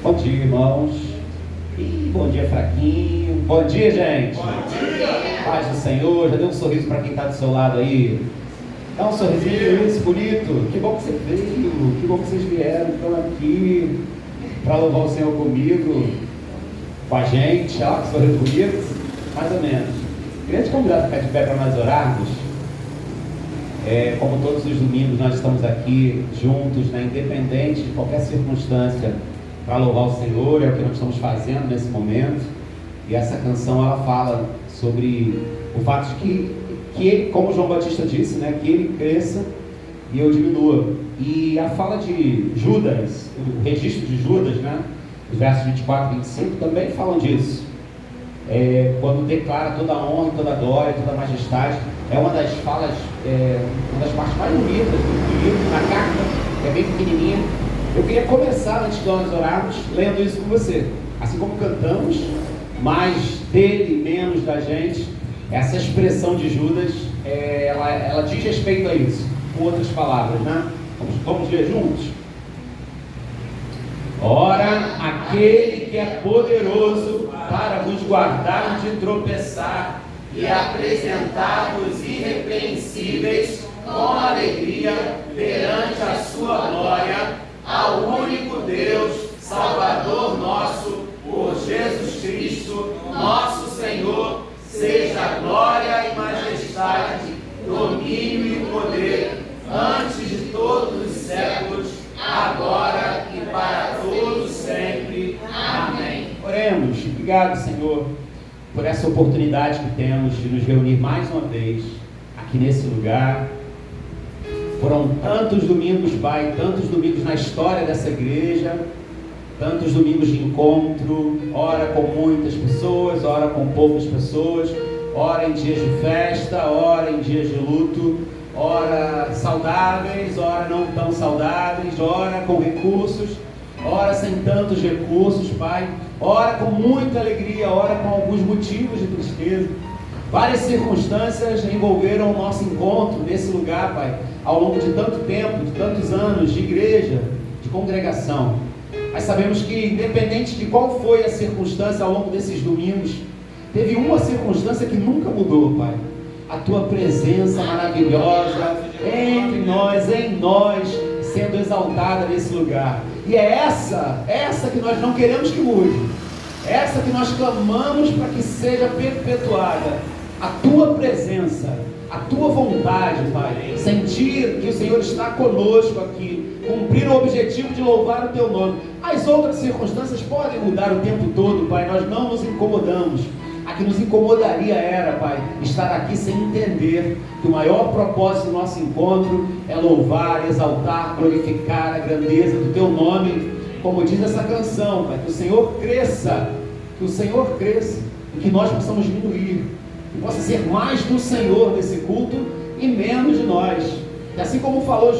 Bom dia, irmãos. Bom dia, fraquinho. Bom dia, gente. Bom dia. Paz do Senhor. Já deu um sorriso para quem está do seu lado aí. Dá um sorrisinho, isso, bonito. Que bom que você veio. Que bom que vocês vieram. Estão aqui para louvar o Senhor comigo, com a gente. Ó, que sorriso bonito. Mais ou menos. Queria te convidar a ficar de pé para nós orarmos. Como todos os domingos, nós estamos aqui juntos, né, independente de qualquer circunstância, para louvar o Senhor. É o que nós estamos fazendo nesse momento. E essa canção, ela fala sobre o fato de que ele, como João Batista disse, né, que ele cresça e eu diminua. E a fala de Judas, o registro de Judas, né, os versos 24 e 25 também falam disso. Quando declara toda a honra, toda a glória, toda a majestade. É uma das falas, uma das partes mais bonitas do livro, na carta, que é bem pequenininha. Eu queria começar, antes de nós orarmos, lendo isso com você. Assim como cantamos, mais dele, menos da gente, essa expressão de Judas, ela diz respeito a isso, com outras palavras, né? Vamos ler juntos? Ora, aquele que é poderoso para nos guardar de tropeçar e apresentar-nos irrepreensíveis com alegria perante a sua glória, ao único Deus, Salvador nosso, por Jesus Cristo, nosso Senhor, seja glória e majestade, domínio e poder, antes de todos os séculos, agora e para todos sempre. Amém. Oremos. Obrigado, Senhor, por essa oportunidade que temos de nos reunir mais uma vez aqui nesse lugar. Foram tantos domingos, Pai, tantos domingos na história dessa igreja, tantos domingos de encontro, ora com muitas pessoas, ora com poucas pessoas, ora em dias de festa, ora em dias de luto, ora saudáveis, ora não tão saudáveis, ora com recursos, ora sem tantos recursos, Pai, ora com muita alegria, ora com alguns motivos de tristeza. Várias circunstâncias envolveram o nosso encontro nesse lugar, Pai, ao longo de tanto tempo, de tantos anos de igreja, de congregação. Mas sabemos que, independente de qual foi a circunstância ao longo desses domingos, teve uma circunstância que nunca mudou, Pai. A Tua presença maravilhosa entre nós, em nós, sendo exaltada nesse lugar. E é essa que nós não queremos que mude. Essa que nós clamamos para que seja perpetuada. A Tua presença, a Tua vontade, Pai. Sentir que o Senhor está conosco aqui, cumprir o objetivo de louvar o Teu nome. As outras circunstâncias podem mudar o tempo todo, Pai. Nós não nos incomodamos. A que nos incomodaria era, Pai, estar aqui sem entender que o maior propósito do nosso encontro é louvar, exaltar, glorificar a grandeza do Teu nome. Como diz essa canção, Pai, que o Senhor cresça, e que nós possamos diminuir, que possa ser mais do Senhor nesse culto e menos de nós. E assim como falou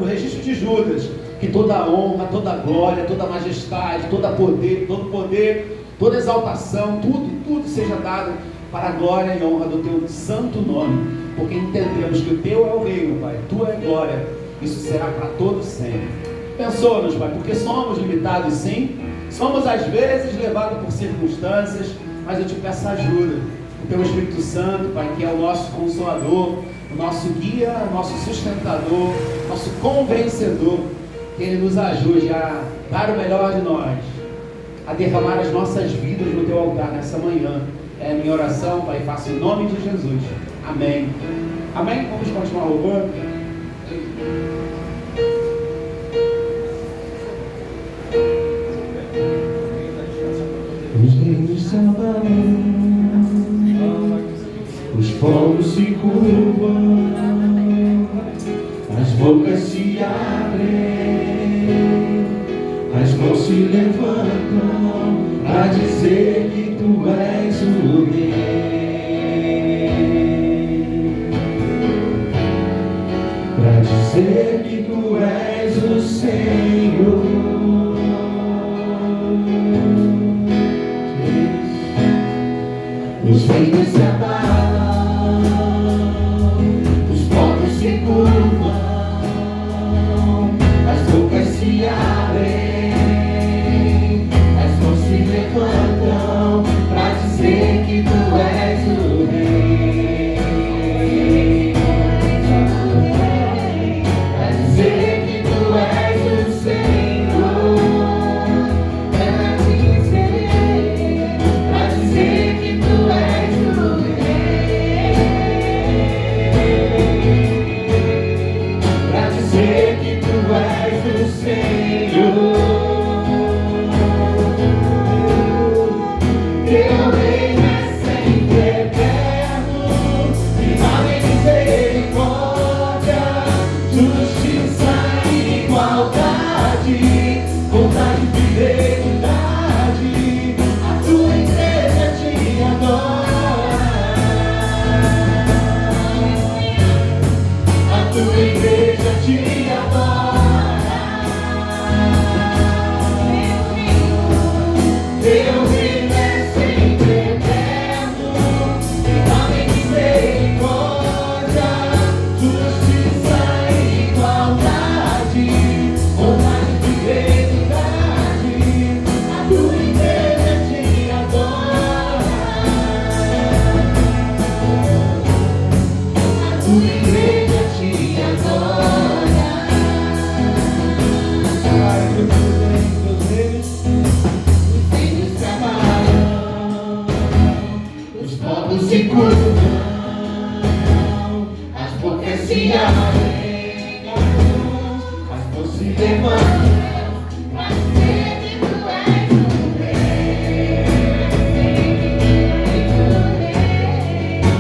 o registro de Judas, que toda a honra, toda a glória, toda a majestade, todo poder, toda exaltação, tudo seja dado para a glória e honra do Teu santo nome, porque entendemos que o Teu é o reino, Pai, Tua é a glória, isso será para todos sempre. Abençoa-nos, Pai, porque somos limitados sim, somos às vezes levados por circunstâncias, mas eu Te peço ajuda, o Teu Espírito Santo, Pai, que é o nosso Consolador, o nosso guia, o nosso sustentador, nosso convencedor, que Ele nos ajude a dar o melhor de nós, a derramar as nossas vidas no Teu altar nessa manhã. É a minha oração, Pai, faço em nome de Jesus. Amém. Amém? Vamos continuar louvando. Os reinos Sabaoth, os povos se curvam, as bocas se abrem, as mãos se levantam a dizer que Tu és Os reinos se abalam, os povos se curvam, as bocas se abrem, as mãos se levantam pra dizer que tu és o Rei. Pra dizer que tu és o Senhor. Pra dizer que tu és o Rei. Pra dizer que tu és o Senhor. Teu reino é sempre eterno, final em misericórdia, justiça e igualdade, bondade e fidelidade. A tua igreja te adora. A tua igreja te adora. Teu reino é sempre eterno, final em misericórdia, justiça e igualdade, bondade e fidelidade. A tua igreja te adora. A tua igreja te adora. Pai, Deus reino, os reinos se abalam, os povos se curvam, as bocas se abrem, as mãos se levantam pra dizer que tu és o Rei.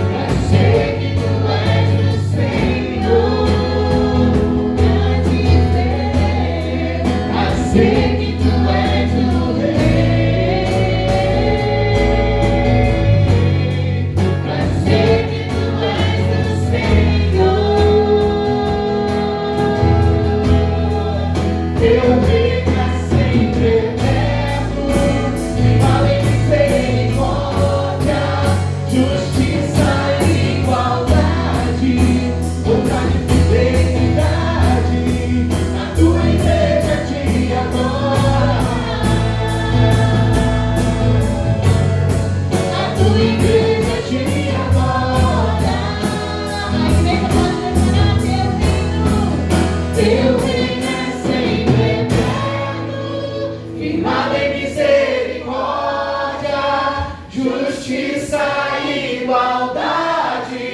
Pra dizer que tu és o Senhor. Pra dizer que tu és o Rei. Pra dizer que tu és o Senhor. Teu reino é sempre eterno, final em misericórdia, justiça e igualdade, bondade e fidelidade. A tua igreja te adora. A tua igreja te adora. Teu reino é sempre eterno, final em misericórdia, justiça e igualdade,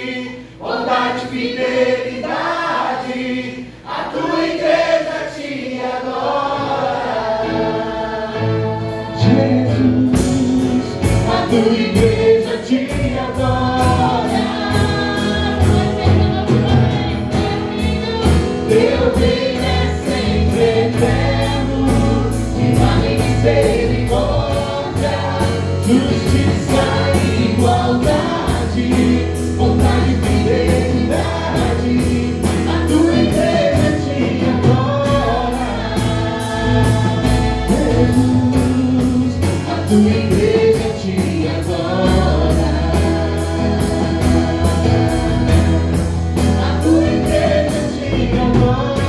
bondade e fidelidade. A tua igreja te adora. Jesus, a tua igreja te adora. Teu reino é sempre eterno, final em misericórdia, justiça e igualdade, bondade e fidelidade. A tua igreja te adora. Jesus, a tua igreja te adora. A tua igreja te adora.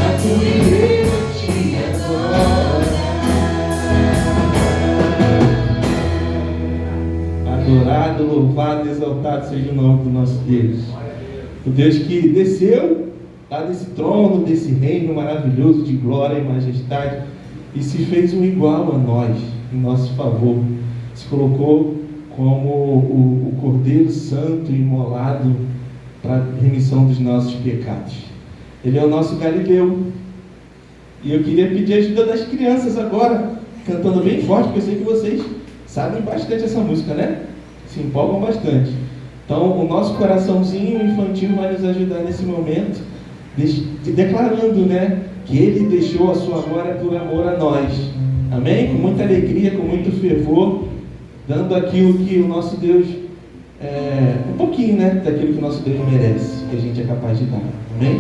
A tua igreja te adora. Adorado, louvado, exaltado seja o nome do nosso Deus. O Deus que desceu lá desse trono, desse reino maravilhoso de glória e majestade e se fez um igual a nós, em nosso favor. Se colocou como o Cordeiro Santo imolado para a remissão dos nossos pecados. Ele é o nosso Galileu. E eu queria pedir a ajuda das crianças agora, cantando bem forte, porque eu sei que vocês sabem bastante essa música, né? Se empolgam bastante. Então, o nosso coraçãozinho infantil vai nos ajudar nesse momento, declarando, né, que Ele deixou a sua glória por amor a nós. Amém? Com muita alegria, com muito fervor, dando aquilo que o nosso Deus, um pouquinho, né, daquilo que o nosso Deus merece, que a gente é capaz de dar. Amém?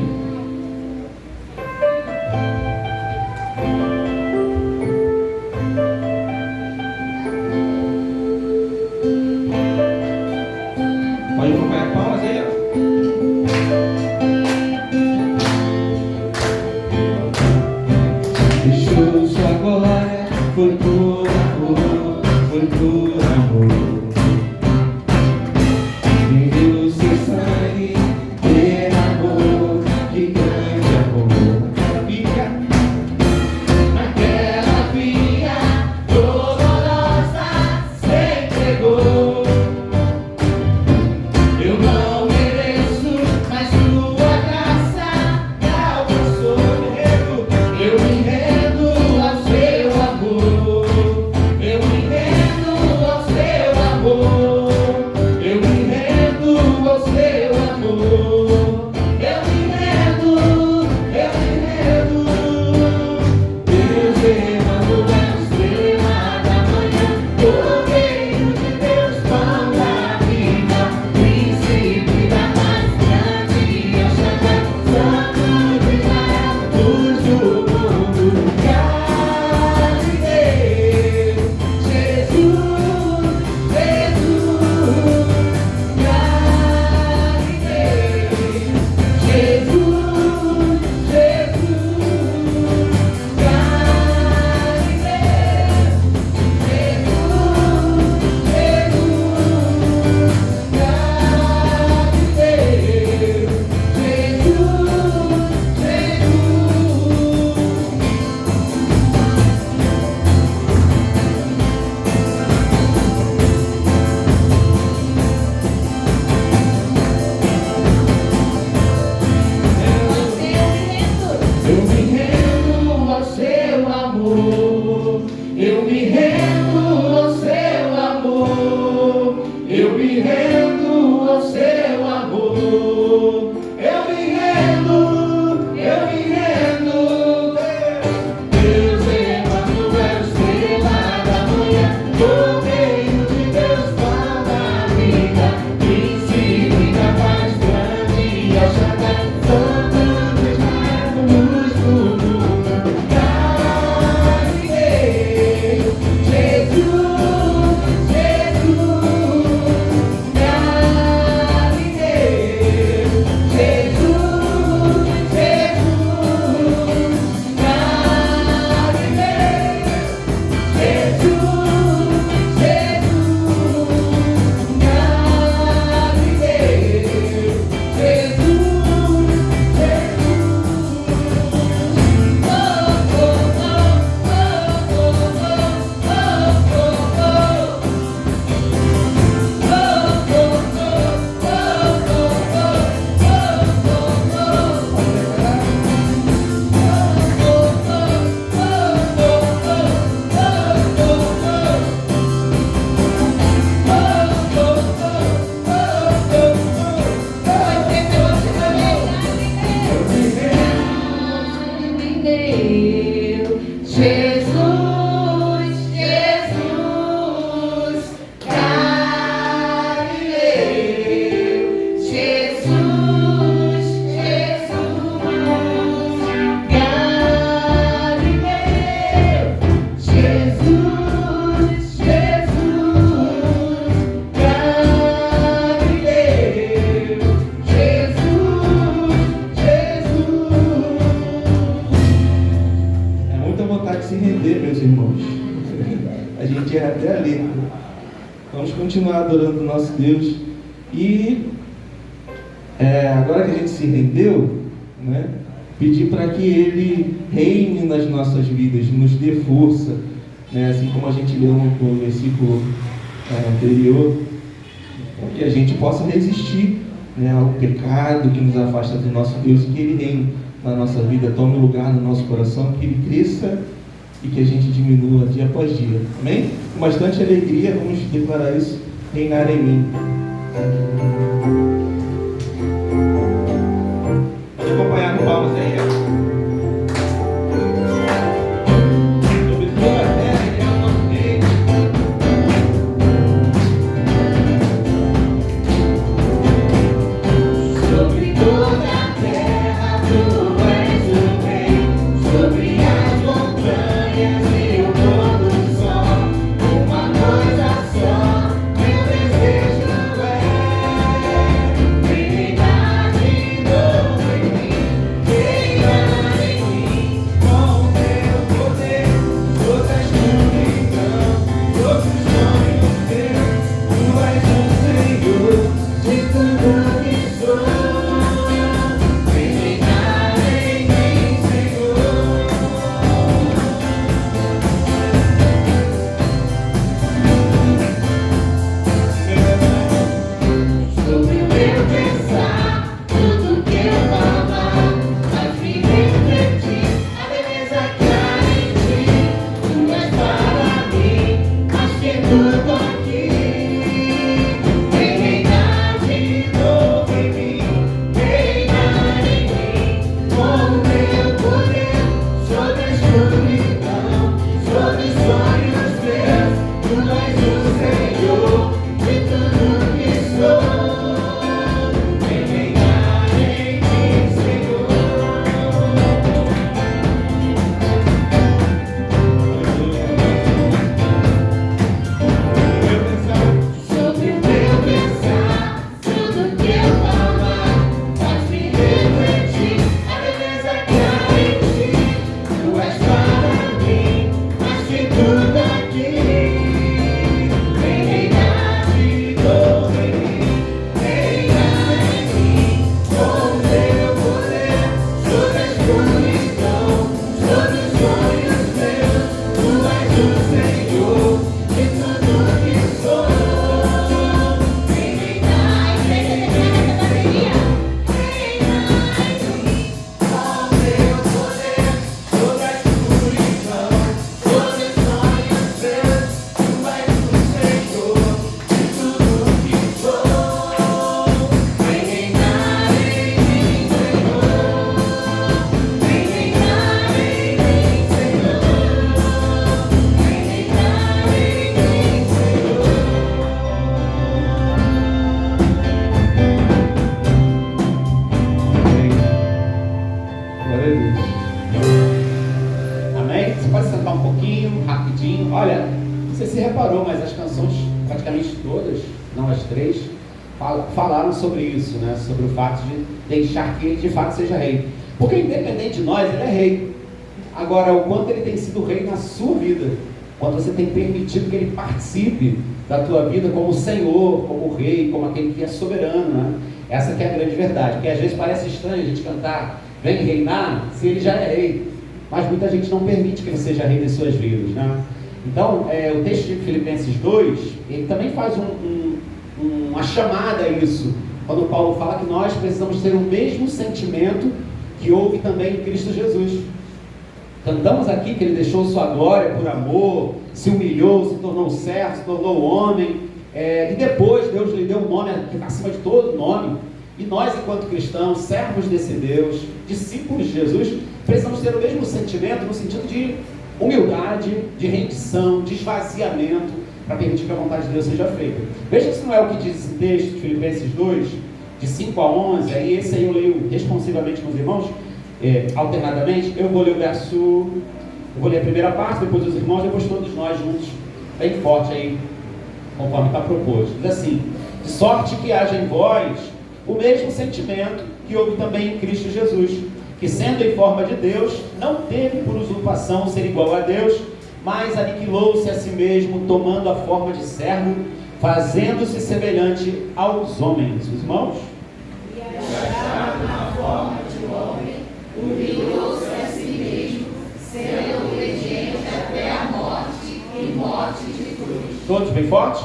meus irmãos. A gente erra até a letra. Vamos continuar adorando o nosso Deus. E agora que a gente se rendeu, né, pedir para que Ele reine nas nossas vidas, nos dê força, né, assim como a gente leu no versículo anterior, para que a gente possa resistir, né, ao pecado que nos afasta do nosso Deus, e que Ele reine na nossa vida, tome lugar no nosso coração, que Ele cresça e que a gente diminua dia após dia. Amém? Com bastante alegria, vamos declarar isso: reinar em mim. Pode acompanhar com palmas aí. Sobre toda a terra, Ele é o nosso rei. Sobre toda a terra, tu és o rei. Sobre as montanhas e o pôr do sol, uma coisa só, meu desejo é reinar de novo em mim, reinar em mim, com o teu poder, toda a escuridão, todos os sonhos teus, tu és o Senhor de tudo que sou. Reinar em mim, Senhor. Sobre o meu pensar, tudo que eu falar, faz-me refletir a beleza que há em ti. Tu és para mim, mais que tudo aqui. Vem reinar de novo em mim, reinar em mim, com o teu poder, sobre a escuridão, sobre os sonhos teus. Tu és o Senhor de tudo que sou. Vem reinar em mim, Senhor. Sobre o meu pensar, tudo que eu falar, faz-me refletir a beleza que há em ti. Tu és para mim, mais que tudo aqui. Vem reinar de novo em mim, reinar em mim, com o teu poder, sobre a escuridão, sobre os sonhos meus. Tu és o Senhor de tudo que sou. Vem reinar em mim, com o teu poder, sobre a escuridão, sobre os sonhos meus. Tu és o Senhor de tudo que sou. Vem reinar em mim, Senhor. Vem reinar em mim, Senhor. Vem reinar em mim, Senhor. Glória a Deus. Amém? Você pode sentar um pouquinho, rapidinho. Olha, não sei se você reparou, mas as canções, praticamente todas, não as três, falaram sobre isso, né? Sobre o fato de deixar que ele de fato seja rei. Porque independente de nós, ele é rei. Agora, o quanto ele tem sido rei na sua vida, quanto você tem permitido que ele participe da tua vida como Senhor, como rei, como aquele que é soberano, né? Essa que é a grande verdade. Porque às vezes parece estranho a gente cantar "Vem reinar" se ele já é rei. Mas muita gente não permite que ele seja rei das suas vidas, né? Então, o texto de Filipenses 2, ele também faz uma chamada a isso, quando Paulo fala que nós precisamos ter o mesmo sentimento que houve também em Cristo Jesus. Cantamos aqui que ele deixou sua glória por amor, se humilhou, se tornou servo, se tornou homem, e depois Deus lhe deu um nome que está acima de todo nome. E nós, enquanto cristãos, servos desse Deus, discípulos de Jesus, precisamos ter o mesmo sentimento no sentido de humildade, de rendição, de esvaziamento, para permitir que a vontade de Deus seja feita. Veja se não é o que diz esse texto de Filipenses 2, de 5 a 11, aí esse aí eu leio responsivamente com os irmãos, alternadamente. Eu vou ler eu vou ler a primeira parte, depois os irmãos, depois todos nós juntos, bem forte aí, conforme está proposto. Diz assim: de sorte que haja em vós o mesmo sentimento que houve também em Cristo Jesus, que sendo em forma de Deus, não teve por usurpação ser igual a Deus, mas aniquilou-se a si mesmo, tomando a forma de servo, fazendo-se semelhante aos homens. Os irmãos? E achado na forma de homem, humilhou-se a si mesmo, sendo obediente até a morte e morte de cruz. Todos bem fortes?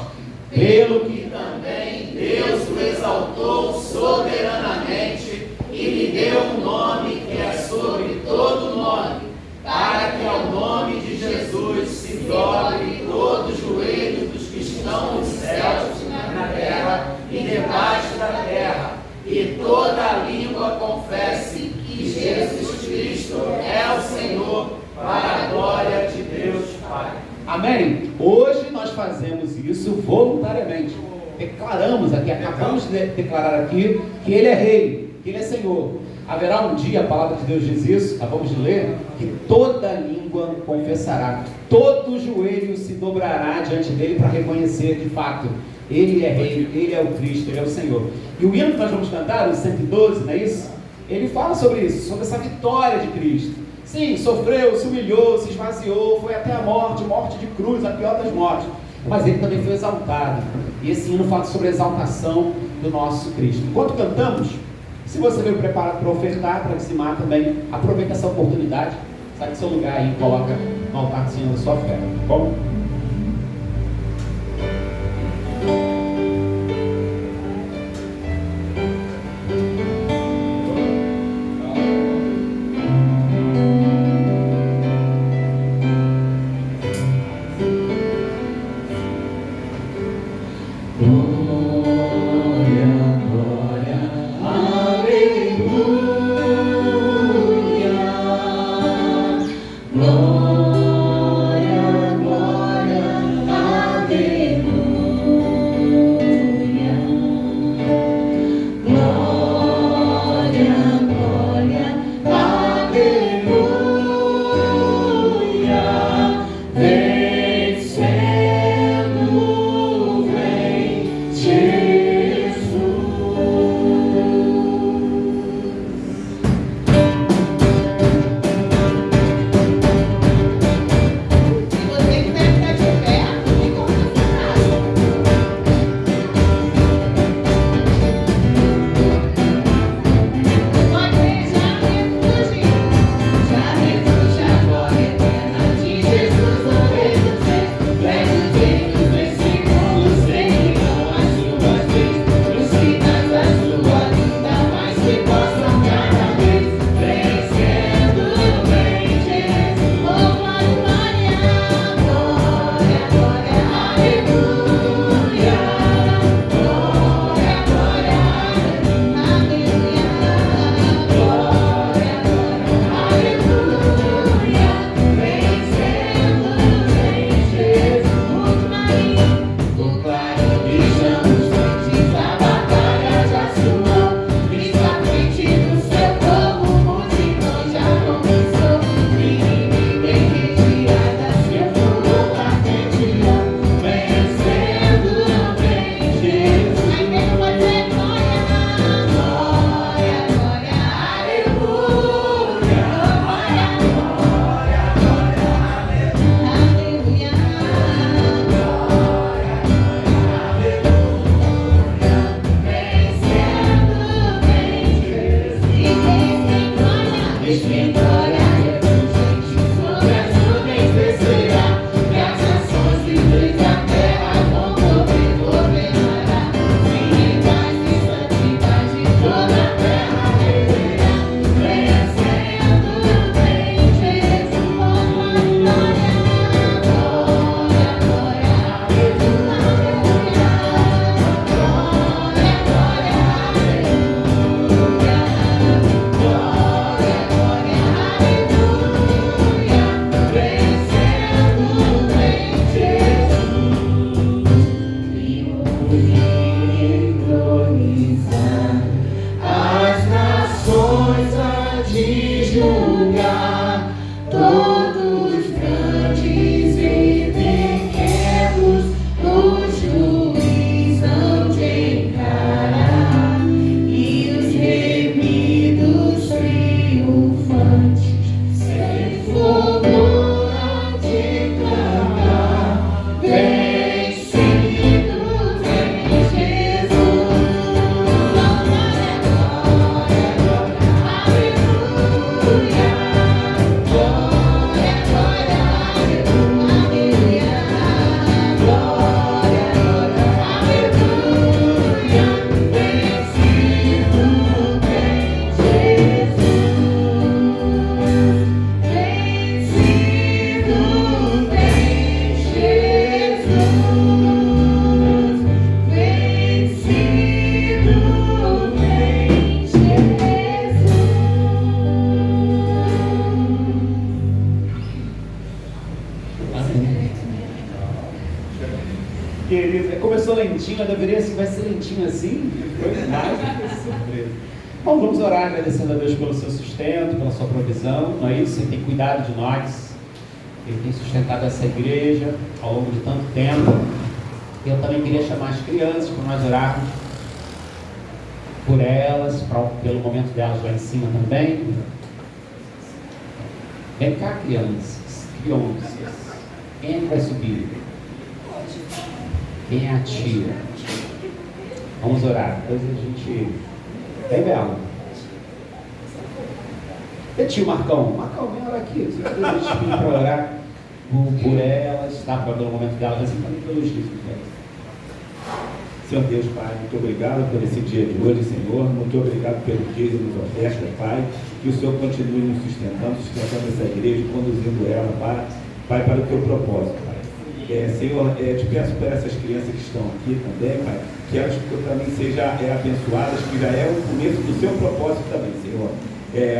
Pelo que também Deus o exaltou soberanamente e lhe deu um nome que é sobre todo nome, para que ao nome de Jesus se dobre todo o joelho dos que estão nos céus, na terra e debaixo da terra, e toda a língua confesse que Jesus Cristo é o Senhor, para a glória de Deus Pai. Amém? Hoje nós fazemos isso voluntariamente. Declaramos aqui, acabamos de declarar aqui que Ele é Rei, que Ele é Senhor. Haverá um dia, a palavra de Deus diz isso, acabamos de ler, que toda língua confessará, todo joelho se dobrará diante dele para reconhecer de fato, Ele é Rei, Ele é o Cristo, Ele é o Senhor. E o hino que nós vamos cantar, o 112, não é isso? Ele fala sobre isso, sobre essa vitória de Cristo. Sim, sofreu, se humilhou, se esvaziou, foi até a morte, morte de cruz, a pior das mortes. Mas Ele também foi exaltado. E esse hino fala sobre a exaltação do nosso Cristo. Enquanto cantamos, se você veio preparado para ofertar, para dizimar também, aproveita essa oportunidade, sai do seu lugar aí e coloca no altar do Senhor a sua fé. Como? Glória, glória. Querido, começou lentinho, mas deveria assim, vai ser lentinho assim? Foi mais do que surpresa. Bom, vamos orar agradecendo a Deus pelo seu sustento, pela sua provisão, não é isso? Ele tem cuidado de nós, Ele tem sustentado essa igreja ao longo de tanto tempo. Eu também queria chamar as crianças para nós orarmos por elas, pelo momento delas lá em cima também. Vem cá, crianças. Quem é que vai subir? Quem é a tia? Vamos orar. Depois a gente... Vem, Bela. E tio Marcão? Marcão, vem orar aqui. Você vai ter gente para orar por elas, tá? Pelo momento delas, assim também pelos discos delas. Senhor Deus, Pai, muito obrigado por esse dia de hoje, Senhor. Muito obrigado pelo dízimo e nos ofertas, Pai. Que o Senhor continue nos sustentando essa igreja, conduzindo ela, Pai, para o teu propósito, Pai. Senhor, te peço por essas crianças que estão aqui também, Pai, que elas também sejam abençoadas, que já é o começo do seu propósito também, Senhor.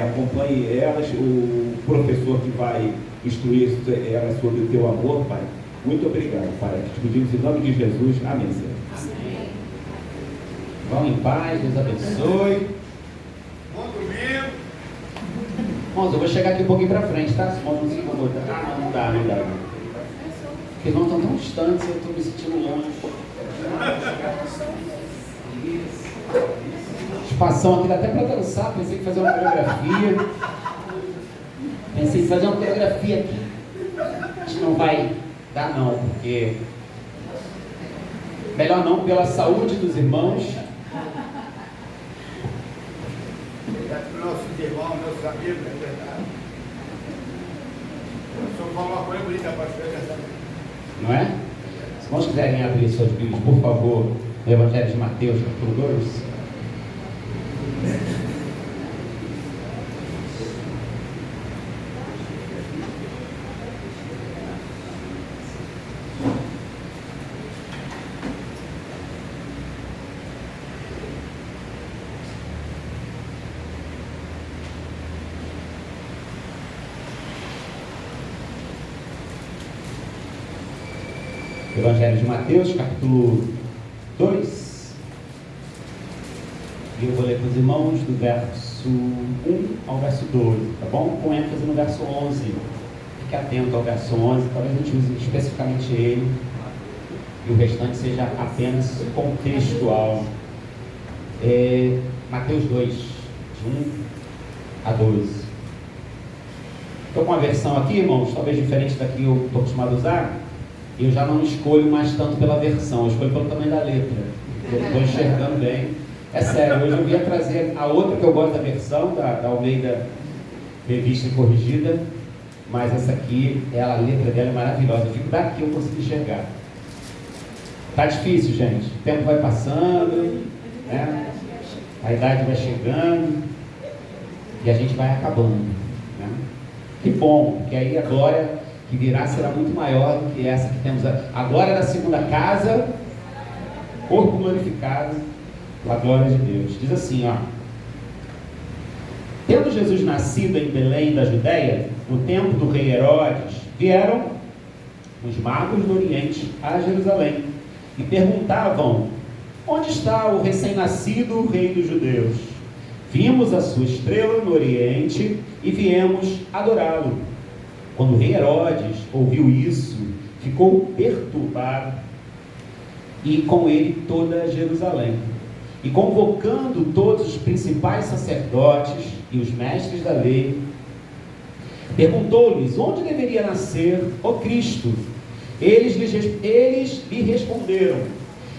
Acompanhe elas, o professor que vai instruir elas sobre o teu amor, Pai. Muito obrigado, Pai. Te pedimos em nome de Jesus. Amém, Senhor. Amém. Vão em paz, Deus abençoe. Bom domingo. Irmãos, eu vou chegar aqui um pouquinho para frente, tá? Se não se incomodar. Ah, não dá. Porque irmãos estão tão distantes, eu estou me sentindo longe. Espação aqui dá até para dançar, pensei em fazer uma coreografia. Pensei em fazer uma coreografia aqui. A gente não vai dar não, porque... Melhor não, pela saúde dos irmãos. Nossos irmãos, meus amigos, é verdade. O senhor falou uma coisa bonita, pastor, é verdade. Não é? Se irmãos quiserem abrir suas Bíblias, por favor, no Evangelho de Mateus, capítulo 2. Evangelho de Mateus, capítulo 2. E eu vou ler para os irmãos do verso 1 ao verso 12, tá bom? Com ênfase no verso 11. Fique atento ao verso 11, talvez a gente use especificamente ele, e o restante seja apenas contextual. Mateus 2, de 1 a 12. Estou com uma versão aqui, irmãos, talvez diferente da que eu estou acostumado a usar. Eu já não escolho mais tanto pela versão, eu escolho pelo tamanho da letra. Eu estou enxergando bem. É sério, hoje eu ia trazer a outra que eu gosto da versão, da Almeida Revista e Corrigida, mas essa aqui, a letra dela é maravilhosa. Eu fico daqui, eu consigo enxergar. Tá difícil, gente. O tempo vai passando, né? A idade vai chegando e a gente vai acabando, né? Que bom, porque aí a glória que virá será muito maior do que essa que temos agora na segunda casa, corpo glorificado, com a glória de Deus. Diz assim, ó: tendo Jesus nascido em Belém da Judéia, no tempo do rei Herodes, vieram os magos do Oriente a Jerusalém e perguntavam: onde está o recém-nascido rei dos judeus? Vimos a sua estrela no Oriente e viemos adorá-lo. Quando o rei Herodes ouviu isso, ficou perturbado, e com ele toda Jerusalém. E convocando todos os principais sacerdotes e os mestres da lei, perguntou-lhes onde deveria nascer o Cristo. Eles lhe responderam: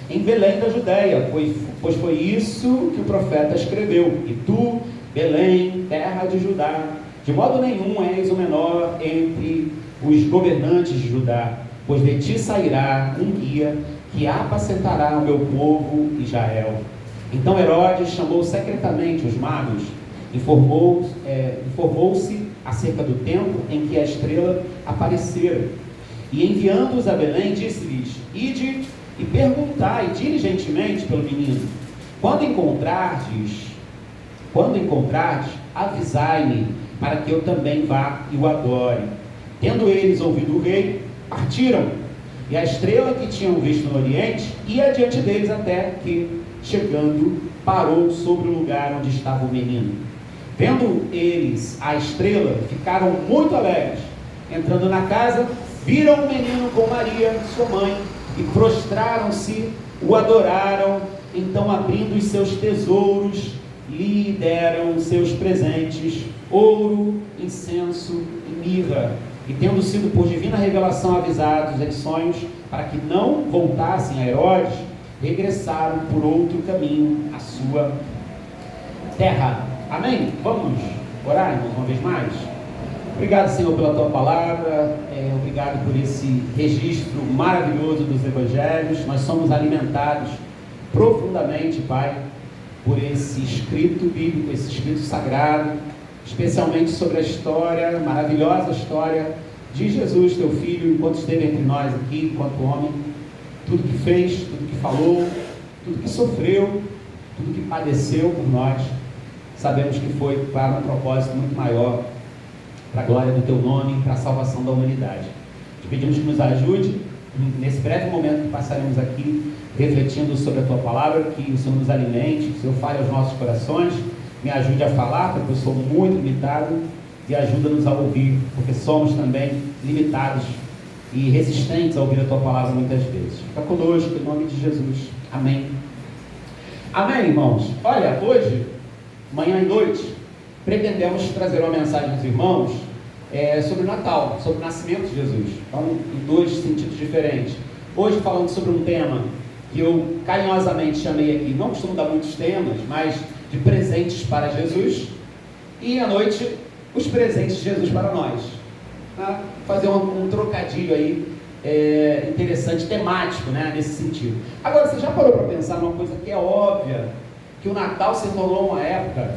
em Belém da Judéia, pois foi isso que o profeta escreveu. E tu, Belém, terra de Judá, de modo nenhum és o menor entre os governantes de Judá, pois de ti sairá um guia que apacentará o meu povo Israel. Então Herodes chamou secretamente os magos, informou-se acerca do tempo em que a estrela aparecera, e enviando-os a Belém, disse-lhes: ide e perguntai diligentemente pelo menino. Quando encontrardes, avisai-me, para que eu também vá e o adore. Tendo eles ouvido o rei, partiram. E a estrela que tinham visto no oriente ia adiante deles até que, chegando, parou sobre o lugar onde estava o menino. Vendo eles a estrela, ficaram muito alegres. Entrando na casa, viram o menino com Maria, sua mãe, e prostraram-se, o adoraram. Então, abrindo os seus tesouros, lhe deram seus presentes: ouro, incenso e mirra. E tendo sido por divina revelação avisados em sonhos, para que não voltassem a Herodes, regressaram por outro caminho à sua terra. Amém? Vamos orar, irmãos, uma vez mais? Obrigado, Senhor, pela Tua palavra, obrigado por esse registro maravilhoso dos Evangelhos. Nós somos alimentados profundamente, Pai, por esse escrito bíblico, esse escrito sagrado, especialmente sobre a história, maravilhosa história de Jesus, Teu Filho, enquanto esteve entre nós aqui, enquanto homem. Tudo que fez, tudo que falou, tudo que sofreu, tudo que padeceu por nós, sabemos que foi para um propósito muito maior, para a glória do Teu nome, para a salvação da humanidade. Te pedimos que nos ajude, nesse breve momento que passaremos aqui, refletindo sobre a Tua palavra, que o Senhor nos alimente, que o Senhor fale aos nossos corações, me ajude a falar, porque eu sou muito limitado, e ajuda-nos a ouvir, porque somos também limitados e resistentes a ouvir a Tua palavra muitas vezes. Fica conosco, em nome de Jesus. Amém. Amém, irmãos. Olha, hoje, manhã e noite, pretendemos trazer uma mensagem aos irmãos sobre o Natal, sobre o nascimento de Jesus. Então, em dois sentidos diferentes. Hoje, falando sobre um tema que eu carinhosamente chamei aqui, não costumo dar muitos temas, mas de presentes para Jesus. E à noite, os presentes de Jesus para nós. Tá? Fazer um trocadilho aí interessante, temático, né, nesse sentido. Agora, você já parou para pensar numa coisa que é óbvia, que o Natal se tornou uma época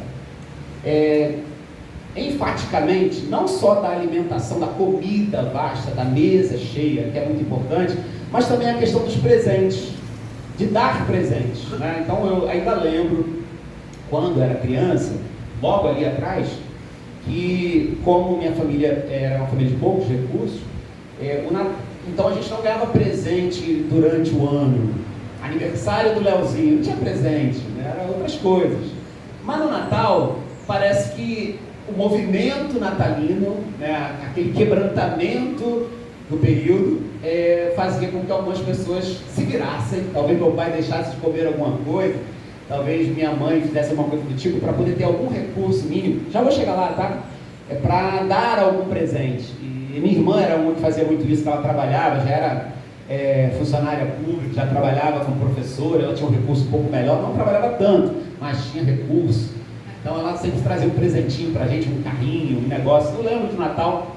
enfaticamente, não só da alimentação, da comida vasta, da mesa cheia, que é muito importante, mas também a questão dos presentes, de dar presentes, né? Então eu ainda lembro, quando era criança, logo ali atrás, que como minha família era uma família de poucos recursos, então a gente não ganhava presente durante o ano. Aniversário do Leozinho, não tinha presente, né? Eram outras coisas. Mas no Natal, parece que o movimento natalino, né, aquele quebrantamento do período, fazia com que algumas pessoas se virassem. Talvez meu pai deixasse de comer alguma coisa, talvez minha mãe fizesse alguma coisa do tipo, para poder ter algum recurso mínimo. Já vou chegar lá, tá? Para dar algum presente. E minha irmã era uma que fazia muito isso, que ela trabalhava, já era funcionária pública, já trabalhava como professora, ela tinha um recurso um pouco melhor, não trabalhava tanto, mas tinha recurso. Então ela sempre trazia um presentinho pra gente, um carrinho, um negócio. Eu lembro de Natal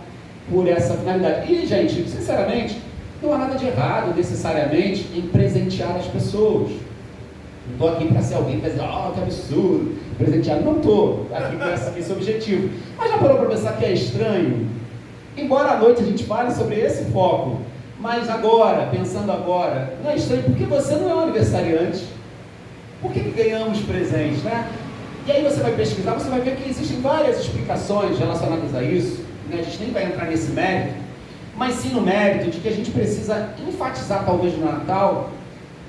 por essa finalidade. E, gente, sinceramente, não há nada de errado necessariamente em presentear as pessoas. Não estou aqui para ser alguém que vai dizer, que absurdo, presentear. Não estou aqui com esse objetivo. Mas já parou para pensar que é estranho? Embora à noite a gente fale sobre esse foco, mas agora, pensando agora, não é estranho porque você não é um aniversariante. Por que ganhamos presentes, né? E aí você vai pesquisar, você vai ver que existem várias explicações relacionadas a isso, né? A gente nem vai entrar nesse mérito, mas sim no mérito de que a gente precisa enfatizar, talvez no Natal,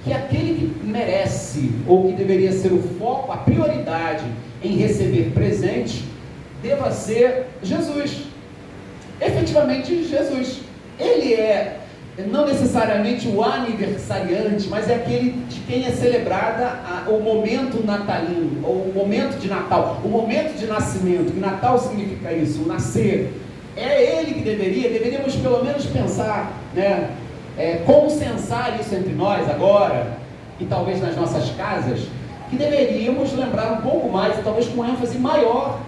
que aquele que merece, ou que deveria ser o foco, a prioridade em receber presente, deva ser Jesus. Efetivamente, Jesus. Ele é não necessariamente o aniversariante, mas é aquele de quem é celebrada o momento natalino, ou o momento de Natal, o momento de nascimento, que Natal significa isso, o nascer. É ele que deveríamos pelo menos pensar, né, consensar isso entre nós agora, e talvez nas nossas casas, que deveríamos lembrar um pouco mais, e talvez com ênfase maior,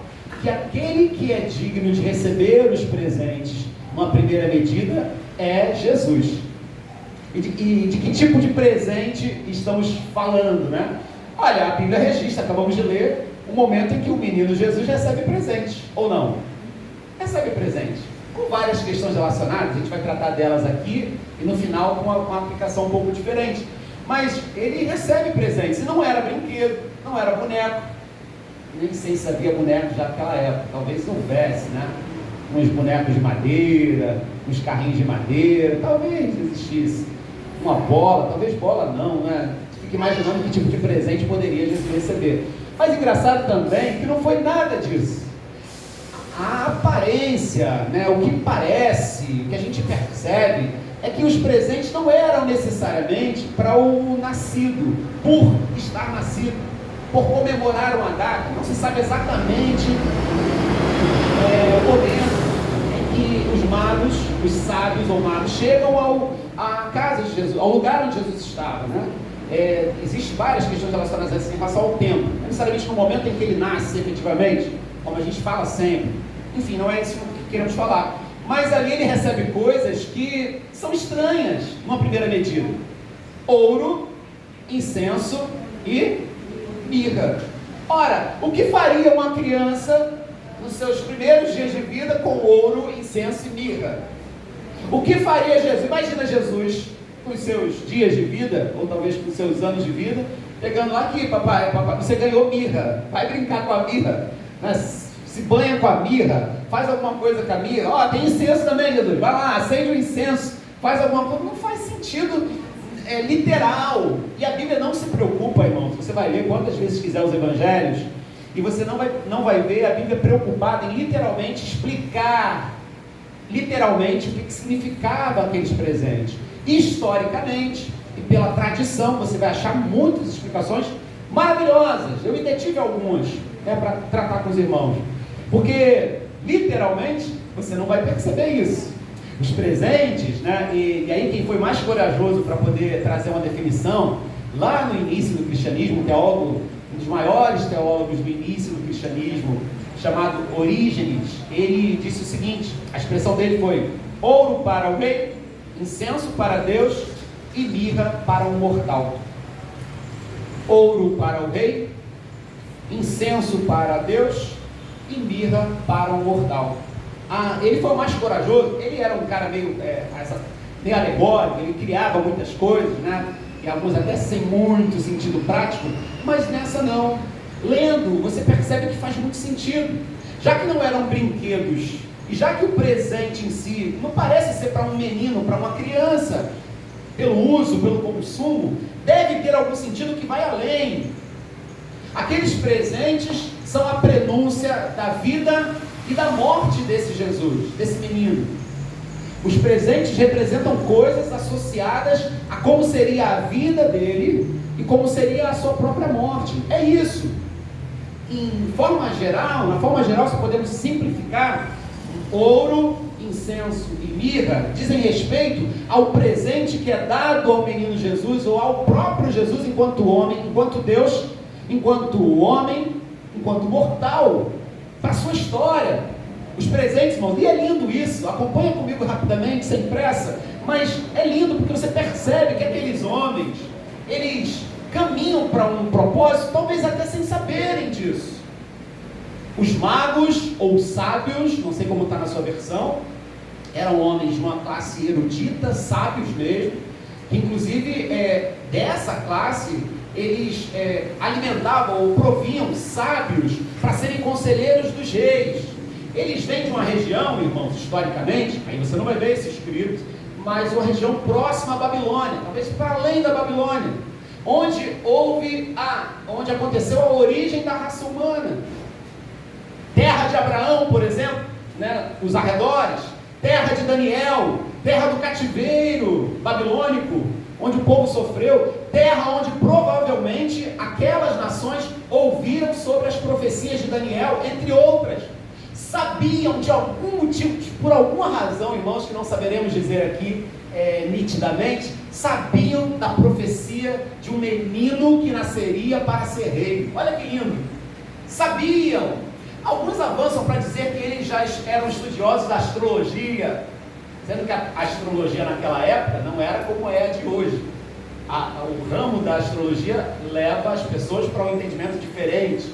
que aquele que é digno de receber os presentes, numa primeira medida, é Jesus. E de que tipo de presente estamos falando, né? Olha, a Bíblia registra, acabamos de ler, o momento em que o menino Jesus recebe presente, ou não? Recebe presente, com várias questões relacionadas, a gente vai tratar delas aqui, e no final com uma aplicação um pouco diferente. Mas ele recebe presentes, e não era brinquedo, não era boneco, nem sei se havia boneco já naquela época, talvez houvesse, né? Uns bonecos de madeira, uns carrinhos de madeira, talvez existisse uma bola, talvez bola não, né? Fique imaginando que tipo de presente poderia Jesus receber. Mas engraçado também que não foi nada disso. A aparência, né, o que parece, o que a gente percebe, é que os presentes não eram necessariamente para o nascido, por estar nascido, por comemorar uma data. Não se sabe exatamente o momento em que os magos, os sábios ou magos, chegam à casa de Jesus, ao lugar onde Jesus estava, né? Existem várias questões relacionadas a isso em relação ao tempo, não necessariamente no momento em que ele nasce efetivamente, como a gente fala sempre. Enfim, não é isso que queremos falar. Mas ali ele recebe coisas que são estranhas, numa primeira medida: ouro, incenso e mirra. Ora, o que faria uma criança nos seus primeiros dias de vida com ouro, incenso e mirra? O que faria Jesus? Imagina Jesus com os seus dias de vida, ou talvez com os seus anos de vida, pegando lá: aqui, papai, você ganhou mirra, vai brincar com a mirra, mas se banha com a mirra, faz alguma coisa com a mirra. Ó, tem incenso também, Jesus, vai lá, acende o incenso, faz alguma coisa. Não faz sentido literal. E a Bíblia não se preocupa, irmãos. Você vai ler quantas vezes quiser os evangelhos, e você não vai ver a Bíblia preocupada em literalmente explicar literalmente o que significava aqueles presentes. Historicamente e pela tradição, você vai achar muitas explicações maravilhosas. Eu me detive algumas, para tratar com os irmãos, porque literalmente você não vai perceber isso. Os presentes, né? E aí quem foi mais corajoso para poder trazer uma definição, lá no início do cristianismo, um dos maiores teólogos do início do cristianismo, chamado Orígenes, ele disse o seguinte: a expressão dele foi: ouro para o rei, incenso para Deus e mirra para o mortal. Ouro para o rei, incenso para Deus e mirra para o mortal. Ele foi o mais corajoso. Ele era um cara meio alegórico, ele criava muitas coisas, né? E alguns até sem muito sentido prático, mas nessa não. Lendo, você percebe que faz muito sentido. Já que não eram brinquedos, e já que o presente em si não parece ser para um menino, para uma criança, pelo uso, pelo consumo, deve ter algum sentido que vai além. Aqueles presentes são a prenúncia da vida e da morte desse Jesus, desse menino. Os presentes representam coisas associadas a como seria a vida dele e como seria a sua própria morte. É isso. Na forma geral, se podemos simplificar, ouro, incenso e mirra dizem respeito ao presente que é dado ao menino Jesus, ou ao próprio Jesus enquanto homem, enquanto Deus, enquanto homem, enquanto mortal, para a sua história. Os presentes, irmãos, e é lindo isso, acompanha comigo rapidamente, sem pressa, mas é lindo porque você percebe que aqueles homens, eles caminham para um propósito, talvez até sem saberem disso. Os magos, ou sábios, não sei como está na sua versão, eram homens de uma classe erudita, sábios mesmo, que inclusive dessa classe, eles alimentavam ou proviam sábios para serem conselheiros dos reis. Eles vêm de uma região, irmãos, historicamente, aí você não vai ver isso escrito, mas uma região próxima à Babilônia, talvez para além da Babilônia, onde aconteceu a origem da raça humana. Terra de Abraão, por exemplo, né, os arredores, terra de Daniel, terra do cativeiro babilônico, onde o povo sofreu, terra onde provavelmente aquelas nações ouviram sobre as profecias de Daniel, entre outras. Sabiam de algum motivo, por alguma razão, irmãos, que não saberemos dizer aqui nitidamente, sabiam da profecia de um menino que nasceria para ser rei. Olha que lindo! Sabiam. Alguns avançam para dizer que eles já eram estudiosos da astrologia, sendo que a astrologia naquela época não era como é a de hoje. O ramo da astrologia leva as pessoas para um entendimento diferente,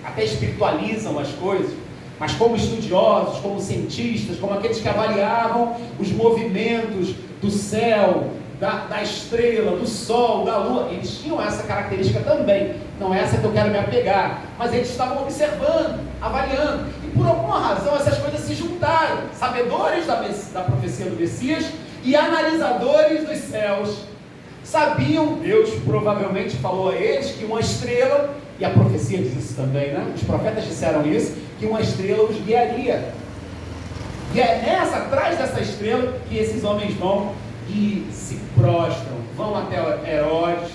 até espiritualizam as coisas. Mas como estudiosos, como cientistas, como aqueles que avaliavam os movimentos do céu, da estrela, do sol, da lua, eles tinham essa característica também. Não é essa que eu quero me apegar, mas eles estavam observando, avaliando. E por alguma razão essas coisas se juntaram. Sabedores da profecia do Messias e analisadores dos céus. Sabiam, Deus provavelmente falou a eles que uma estrela, e a profecia diz isso também, né? Os profetas disseram isso, que uma estrela os guiaria. E é atrás dessa estrela, que esses homens vão e se prostram, vão até Herodes,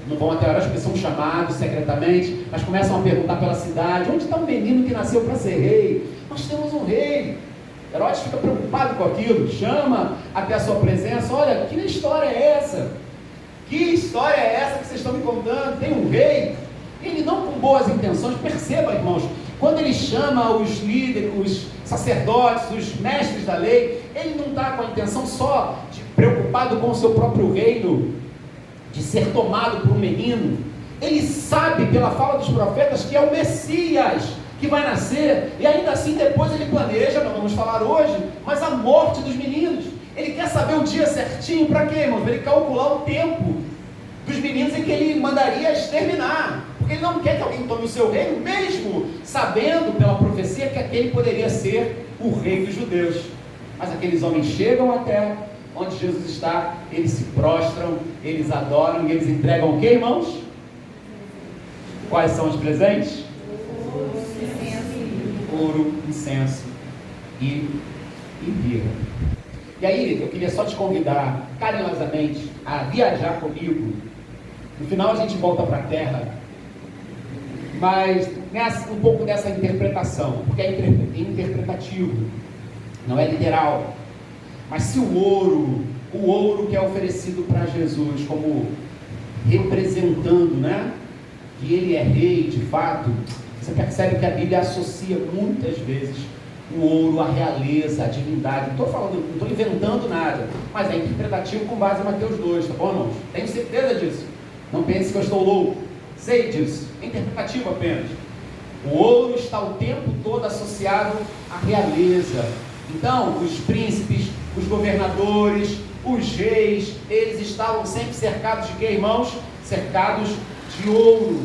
não vão até Herodes porque são chamados secretamente, mas começam a perguntar pela cidade: onde está o menino que nasceu para ser rei? Nós temos um rei. Herodes fica preocupado com aquilo, chama até a sua presença: olha, que história é essa? Que história é essa que vocês estão me contando? Tem um rei? Ele não com boas intenções, perceba, irmãos, quando ele chama os líderes, os sacerdotes, os mestres da lei, ele não está com a intenção só de preocupado com o seu próprio reino, de ser tomado por um menino. Ele sabe pela fala dos profetas que é o Messias que vai nascer, e ainda assim depois ele planeja, não vamos falar hoje, mas a morte dos meninos. Ele quer saber o dia certinho, para quê, irmãos? Para ele calcular o tempo dos meninos em que ele mandaria exterminar, porque ele não quer que alguém tome o seu reino, mesmo sabendo pela profecia que aquele poderia ser o rei dos judeus. Mas aqueles homens chegam até onde Jesus está, eles se prostram, eles adoram e eles entregam o que, irmãos? Quais são os presentes? Ouro, incenso e mirra. E aí, eu queria só te convidar carinhosamente a viajar comigo. No final a gente volta para a terra, mas um pouco dessa interpretação, porque é interpretativo, não é literal. Mas se o ouro que é oferecido para Jesus como representando, né, que ele é rei de fato, você percebe que a Bíblia associa muitas vezes o ouro à realeza, à divindade. Não estou inventando nada, mas é interpretativo com base em Mateus 2, tá bom, irmãos? Tenho certeza disso. Não pense que eu estou louco. Sei disso. É interpretativo apenas. O ouro está o tempo todo associado à realeza. Então, os príncipes, os governadores, os reis, eles estavam sempre cercados de quê, irmãos? Cercados de ouro.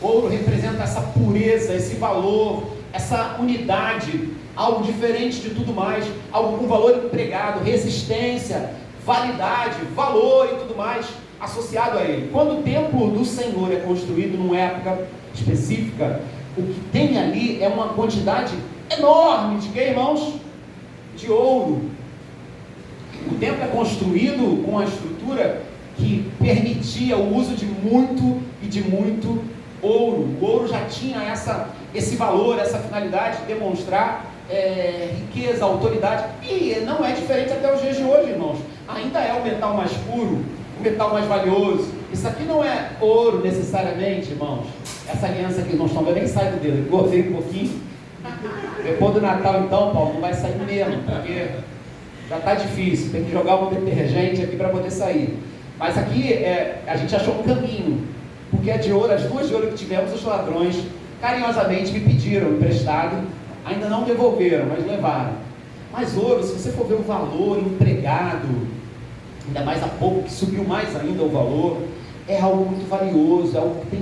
Ouro representa essa pureza, esse valor, essa unidade, algo diferente de tudo mais, algo com valor empregado, resistência, validade, valor e tudo mais associado a ele. Quando o templo do Senhor é construído numa época específica, o que tem ali é uma quantidade enorme de quê, irmãos? De ouro. O templo é construído com uma estrutura que permitia o uso de muito e de muito ouro. O ouro já tinha esse valor, essa finalidade de demonstrar riqueza, autoridade, e não é diferente até os dias de hoje, irmãos. Ainda é o metal mais puro, o metal mais valioso. Isso aqui não é ouro necessariamente, irmãos. Essa aliança aqui, não estão vendo, nem sai do dedo, engordei um pouquinho. Depois do Natal então, Paulo, não vai sair mesmo, porque já está difícil, tem que jogar um detergente aqui para poder sair. Mas aqui a gente achou um caminho, porque é de ouro, as duas de ouro que tivemos, os ladrões carinhosamente me pediram emprestado, ainda não devolveram, mas levaram. Mas ouro, se você for ver o valor empregado, ainda mais há pouco, que subiu mais ainda o valor, é algo muito valioso, é algo que tem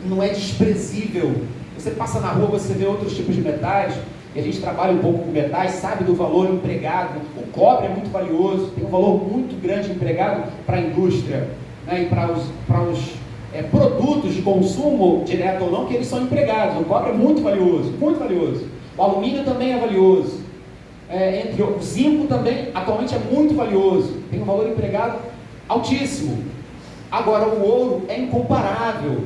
não é desprezível. Você passa na rua, você vê outros tipos de metais, e a gente trabalha um pouco com metais, sabe do valor empregado. O cobre é muito valioso, tem um valor muito grande empregado para a indústria, né, e para os produtos de consumo, direto ou não, que eles são empregados. O cobre é muito valioso, muito valioso. O alumínio também é valioso. O zinco também, atualmente, é muito valioso. Tem um valor empregado altíssimo. Agora, o ouro é incomparável.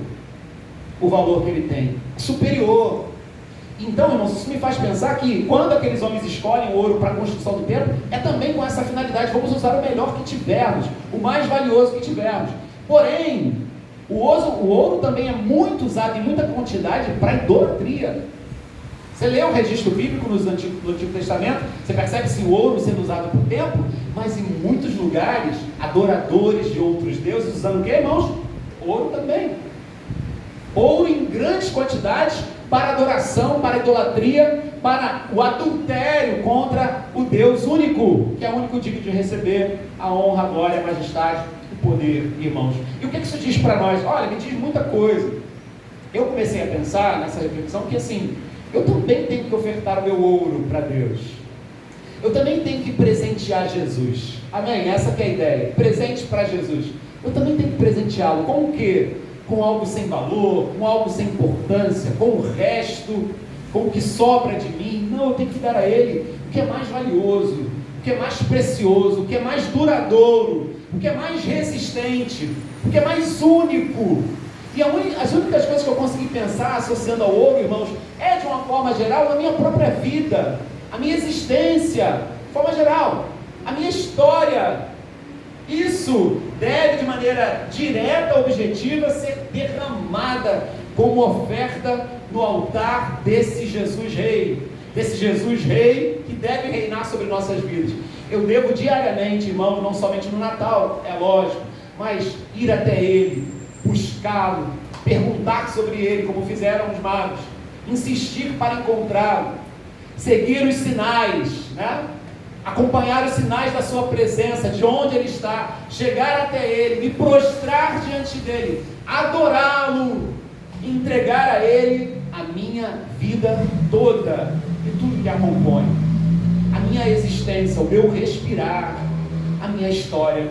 O valor que ele tem é superior. Então, irmãos, isso me faz pensar que quando aqueles homens escolhem o ouro para a construção do templo, é também com essa finalidade: vamos usar o melhor que tivermos, o mais valioso que tivermos. Porém, o ouro também é muito usado em muita quantidade para idolatria. Você lê o registro bíblico no Antigo Testamento, você percebe esse ouro sendo usado para o templo, mas em muitos lugares, adoradores de outros deuses usando o que, irmãos? Ouro também. Ouro em grandes quantidades para adoração, para idolatria, para o adultério contra o Deus único, que é o único digno de receber a honra, a glória, a majestade, o poder, irmãos. E o que isso diz para nós? Olha, me diz muita coisa. Eu comecei a pensar nessa reflexão que, assim, eu também tenho que ofertar o meu ouro para Deus. Eu também tenho que presentear Jesus. Amém? Essa que é a ideia. Presente para Jesus. Eu também tenho que presenteá-lo. Com o quê? Com algo sem valor, com algo sem importância, com o resto, com o que sobra de mim. Não, eu tenho que dar a Ele o que é mais valioso, o que é mais precioso, o que é mais duradouro, o que é mais resistente, o que é mais único. E as únicas coisas que eu consegui pensar associando ao ouro, irmãos, é de uma forma geral a minha própria vida, a minha existência, de forma geral, a minha história. Isso deve de maneira direta, objetiva, ser derramada como oferta no altar desse Jesus Rei, que deve reinar sobre nossas vidas. Eu devo diariamente, irmão, não somente no Natal, é lógico, mas ir até Ele, buscá-lo, perguntar sobre Ele, como fizeram os magos, insistir para encontrá-lo, seguir os sinais, né? Acompanhar os sinais da sua presença, de onde Ele está, chegar até Ele, me prostrar diante dEle, adorá-lo, entregar a Ele a minha vida toda e tudo que a compõe, a minha existência, o meu respirar, a minha história,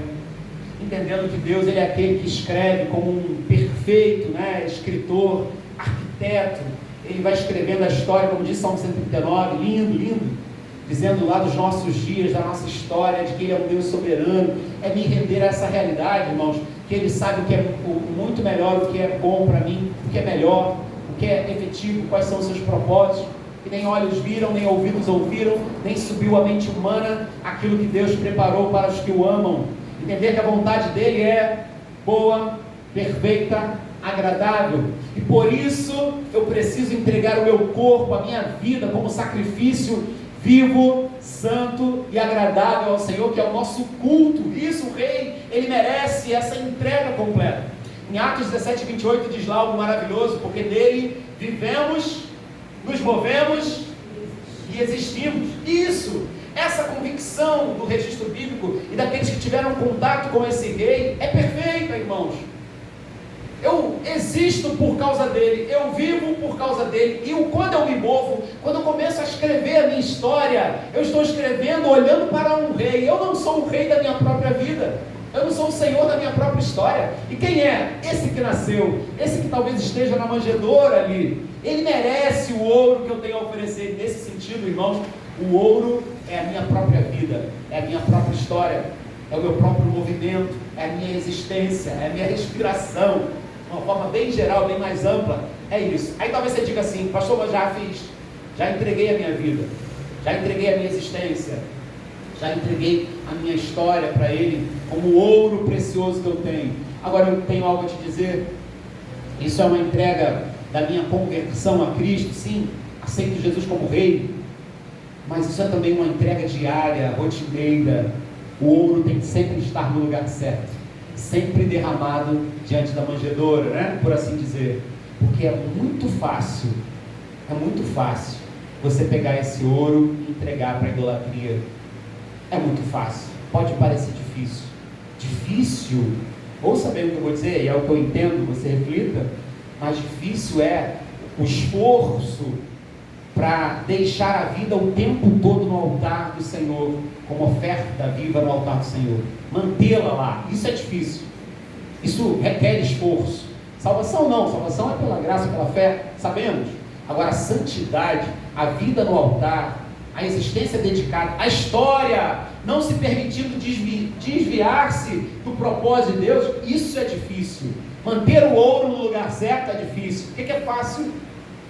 entendendo que Deus Ele é aquele que escreve como um perfeito, né, escritor, arquiteto. Ele vai escrevendo a história, como diz Salmo 139, lindo, dizendo lá dos nossos dias, da nossa história, de que Ele é um Deus soberano. É me render a essa realidade, irmãos, que Ele sabe o que é muito melhor, o que é bom para mim, o que é melhor, o que é efetivo, quais são os seus propósitos, que nem olhos viram, nem ouvidos ouviram, nem subiu à mente humana aquilo que Deus preparou para os que o amam. Entender que a vontade dEle é boa, perfeita, agradável, e por isso eu preciso entregar o meu corpo, a minha vida como sacrifício vivo, santo e agradável ao Senhor, que é o nosso culto. Isso o Rei, Ele merece essa entrega completa. Em Atos 17, 28 diz lá algo maravilhoso, porque nele vivemos, nos movemos e existimos. Isso, essa convicção do registro bíblico e daqueles que tiveram contato com esse Rei é perfeita, irmãos. Eu existo por causa dele, eu vivo por causa dele, e quando eu me movo, quando eu começo a escrever a minha história, eu estou escrevendo olhando para um rei. Eu não sou o rei da minha própria vida, eu não sou o senhor da minha própria história. E quem é? Esse que nasceu, esse que talvez esteja na manjedoura ali, ele merece o ouro que eu tenho a oferecer. Nesse sentido, irmãos, o ouro é a minha própria vida, é a minha própria história, é o meu próprio movimento, é a minha existência, é a minha respiração. Uma forma bem geral, bem mais ampla, é isso. Aí talvez você diga assim: pastor, mas já entreguei a minha vida, já entreguei a minha existência, já entreguei a minha história para Ele, como o ouro precioso que eu tenho. Agora eu tenho algo a te dizer. Isso é uma entrega da minha conversão a Cristo, sim, aceito Jesus como Rei, mas isso é também uma entrega diária, rotineira. O ouro tem que sempre estar no lugar certo, sempre derramado diante da manjedoura, né? Por assim dizer, porque é muito fácil você pegar esse ouro e entregar para a idolatria. É muito fácil, pode parecer difícil, ouça bem o que eu vou dizer, e é o que eu entendo, você reflita, mas difícil é o esforço para deixar a vida o tempo todo no altar do Senhor, como oferta viva no altar do Senhor, mantê-la lá. Isso é difícil, isso requer esforço. Salvação não, salvação é pela graça, pela fé, sabemos. Agora a santidade, a vida no altar, a existência dedicada, a história não se permitindo desviar-se do propósito de Deus, isso é difícil. Manter o ouro no lugar certo é difícil. O que é fácil?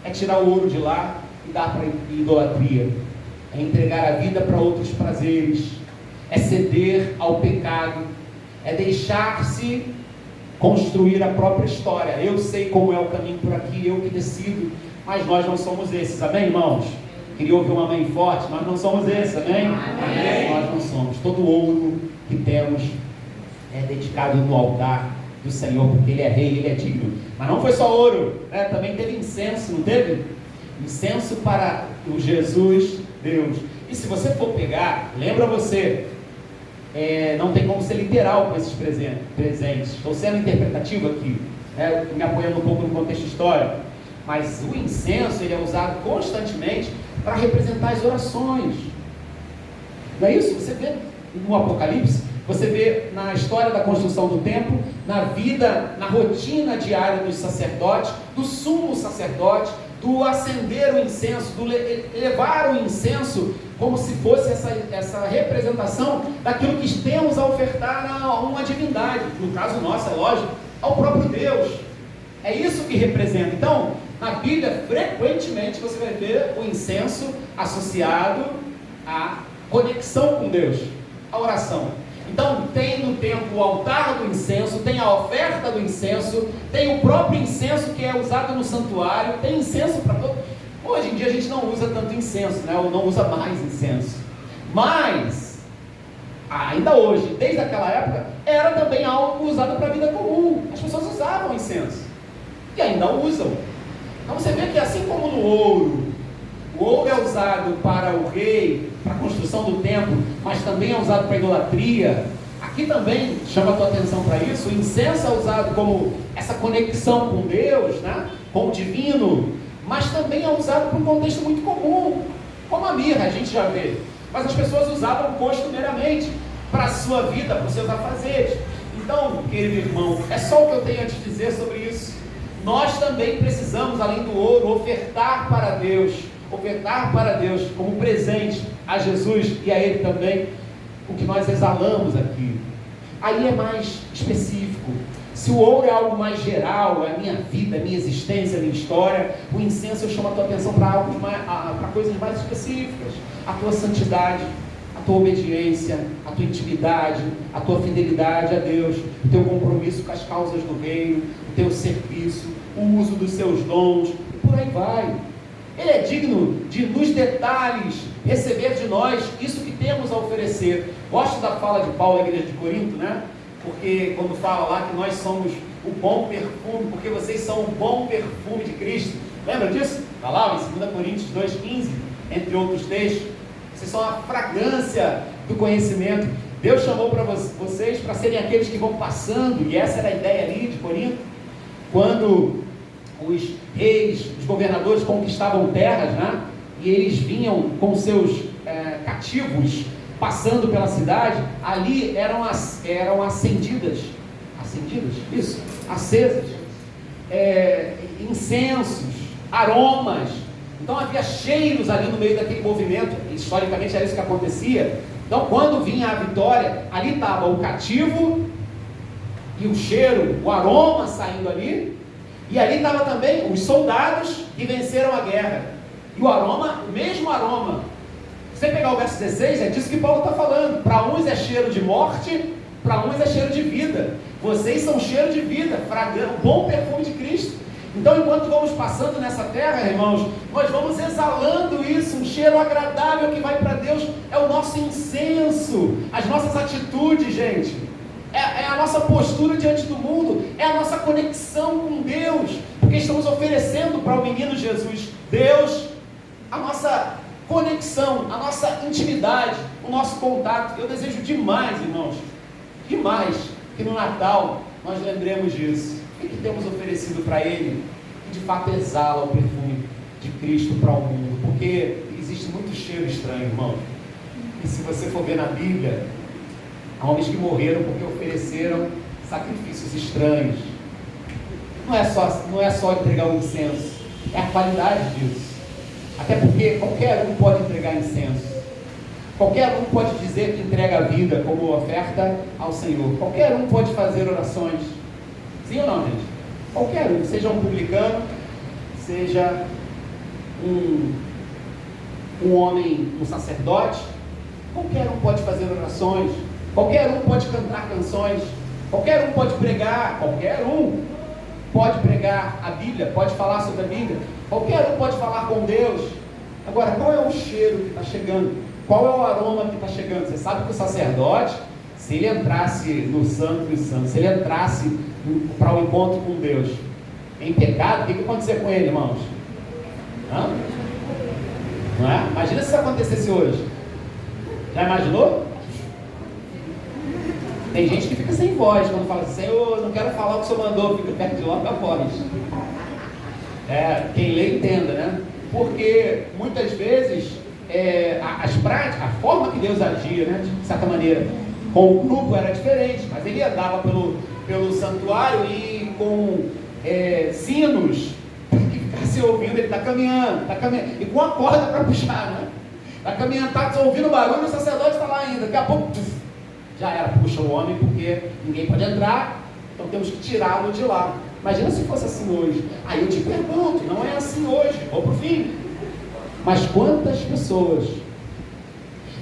É tirar o ouro de lá e dar para a idolatria, é entregar a vida para outros prazeres, é ceder ao pecado, é deixar-se construir a própria história. Eu sei como é o caminho por aqui, eu que decido, mas nós não somos esses, amém, irmãos? Queria ouvir uma amém forte. Nós não somos esses, amém? Amém. Nós não somos. Todo o ouro que temos é dedicado no altar do Senhor, porque Ele é Rei, Ele é digno. Mas não foi só ouro, né? Também teve incenso, não teve? Incenso para o Jesus Deus. E se você for pegar, lembra você, não tem como ser literal com esses presentes. Estou sendo interpretativo aqui, me apoiando um pouco no contexto histórico. Mas o incenso, ele é usado constantemente para representar as orações. Não é isso? Você vê no Apocalipse, você vê na história da construção do templo, na vida, na rotina diária dos sacerdotes, do sumo sacerdote, do acender o incenso, do levar o incenso como se fosse essa representação daquilo que temos a ofertar a uma divindade, no caso nosso, é lógico, ao próprio Deus. É isso que representa. Então, na Bíblia, frequentemente você vai ver o incenso associado à conexão com Deus, à oração. Então, tem no templo o altar do incenso, tem a oferta do incenso, tem o próprio incenso que é usado no santuário, tem incenso para todo. Hoje em dia a gente não usa tanto incenso, né? Ou não usa mais incenso. Mas, ainda hoje, desde aquela época, era também algo usado para a vida comum. As pessoas usavam incenso. E ainda usam. Então você vê que assim como no ouro, o ouro é usado para o rei, para a construção do templo, mas também é usado para a idolatria. Aqui também chama a tua atenção para isso. O incenso é usado como essa conexão com Deus, né? Com o divino, mas também é usado para um contexto muito comum, como a mirra, a gente já vê. Mas as pessoas usavam costumeiramente para a sua vida, para os seus afazeres. Então, querido irmão, é só o que eu tenho a te dizer sobre isso. Nós também precisamos, além do ouro, ofertar para Deus como presente a Jesus e a Ele também, o que nós exalamos aqui. Aí é mais específico. Se o ouro é algo mais geral, é a minha vida, a minha existência, a minha história, o incenso chama a tua atenção para coisas mais específicas. A tua santidade, a tua obediência, a tua intimidade, a tua fidelidade a Deus, o teu compromisso com as causas do reino, o teu serviço, o uso dos seus dons, e por aí vai. Ele é digno de, nos detalhes, receber de nós isso que temos a oferecer. Gosto da fala de Paulo à igreja de Corinto, né? Porque quando fala lá que nós somos o bom perfume, porque vocês são o bom perfume de Cristo. Lembra disso? Está lá em 2 Coríntios 2,15, entre outros textos. Vocês são a fragrância do conhecimento. Deus chamou para vocês para serem aqueles que vão passando, e essa era a ideia ali de Corinto, quando os reis, os governadores conquistavam terras, né? E eles vinham com seus cativos passando pela cidade, ali eram acendidas, isso, acesas, incensos, aromas. Então havia cheiros ali no meio daquele movimento. Historicamente era isso que acontecia. Então quando vinha a vitória, ali estava o cativo e o cheiro, o aroma saindo ali. E ali estava também os soldados que venceram a guerra. E o aroma, o mesmo aroma. Se você pegar o verso 16, é disso que Paulo está falando. Para uns é cheiro de morte, para uns é cheiro de vida. Vocês são cheiro de vida, o bom perfume de Cristo. Então, enquanto vamos passando nessa terra, irmãos, nós vamos exalando isso, um cheiro agradável que vai para Deus. É o nosso incenso, as nossas atitudes, gente. É a nossa postura diante do mundo, é a nossa conexão com Deus, porque estamos oferecendo para o menino Jesus, Deus, a nossa conexão, a nossa intimidade, o nosso contato. Eu desejo demais, irmãos, demais, que no Natal nós lembremos disso. O que temos oferecido para Ele, que de fato exala o perfume de Cristo para o mundo, porque existe muito cheiro estranho, irmão. E se você for ver na Bíblia, há homens que morreram porque ofereceram sacrifícios estranhos. Não é só entregar o incenso, é a qualidade disso. Até porque qualquer um pode entregar incenso. Qualquer um pode dizer que entrega a vida como oferta ao Senhor. Qualquer um pode fazer orações. Sim ou não, gente? Qualquer um, seja um publicano, seja um homem, um sacerdote, qualquer um pode fazer orações. Qualquer um pode cantar canções, qualquer um pode pregar, a Bíblia, pode falar sobre a Bíblia, qualquer um pode falar com Deus. Agora, qual é o cheiro que está chegando? Qual é o aroma que está chegando? Você sabe que o sacerdote, se ele entrasse no Santo dos Santos, se ele entrasse para o encontro com Deus em pecado, o que acontecia com ele, irmãos? Não é? Imagina se isso acontecesse hoje. Já imaginou? Tem gente que fica sem voz quando fala assim: Senhor, não quero falar o que o Senhor mandou, fica perto de lá com a voz. Quem lê entenda, né? Porque muitas vezes as práticas, a forma que Deus agia, né, de certa maneira, com o grupo era diferente, mas ele andava pelo santuário e com sinos que ficasse ouvindo, ele está caminhando, e com a corda para puxar, né? Está caminhando, está ouvindo o barulho, o sacerdote está lá ainda, daqui a pouco já era, puxa o homem, porque ninguém pode entrar, então temos que tirá-lo de lá. Imagina se fosse assim hoje. Aí eu te pergunto, não é assim hoje, vou para o fim. Mas quantas pessoas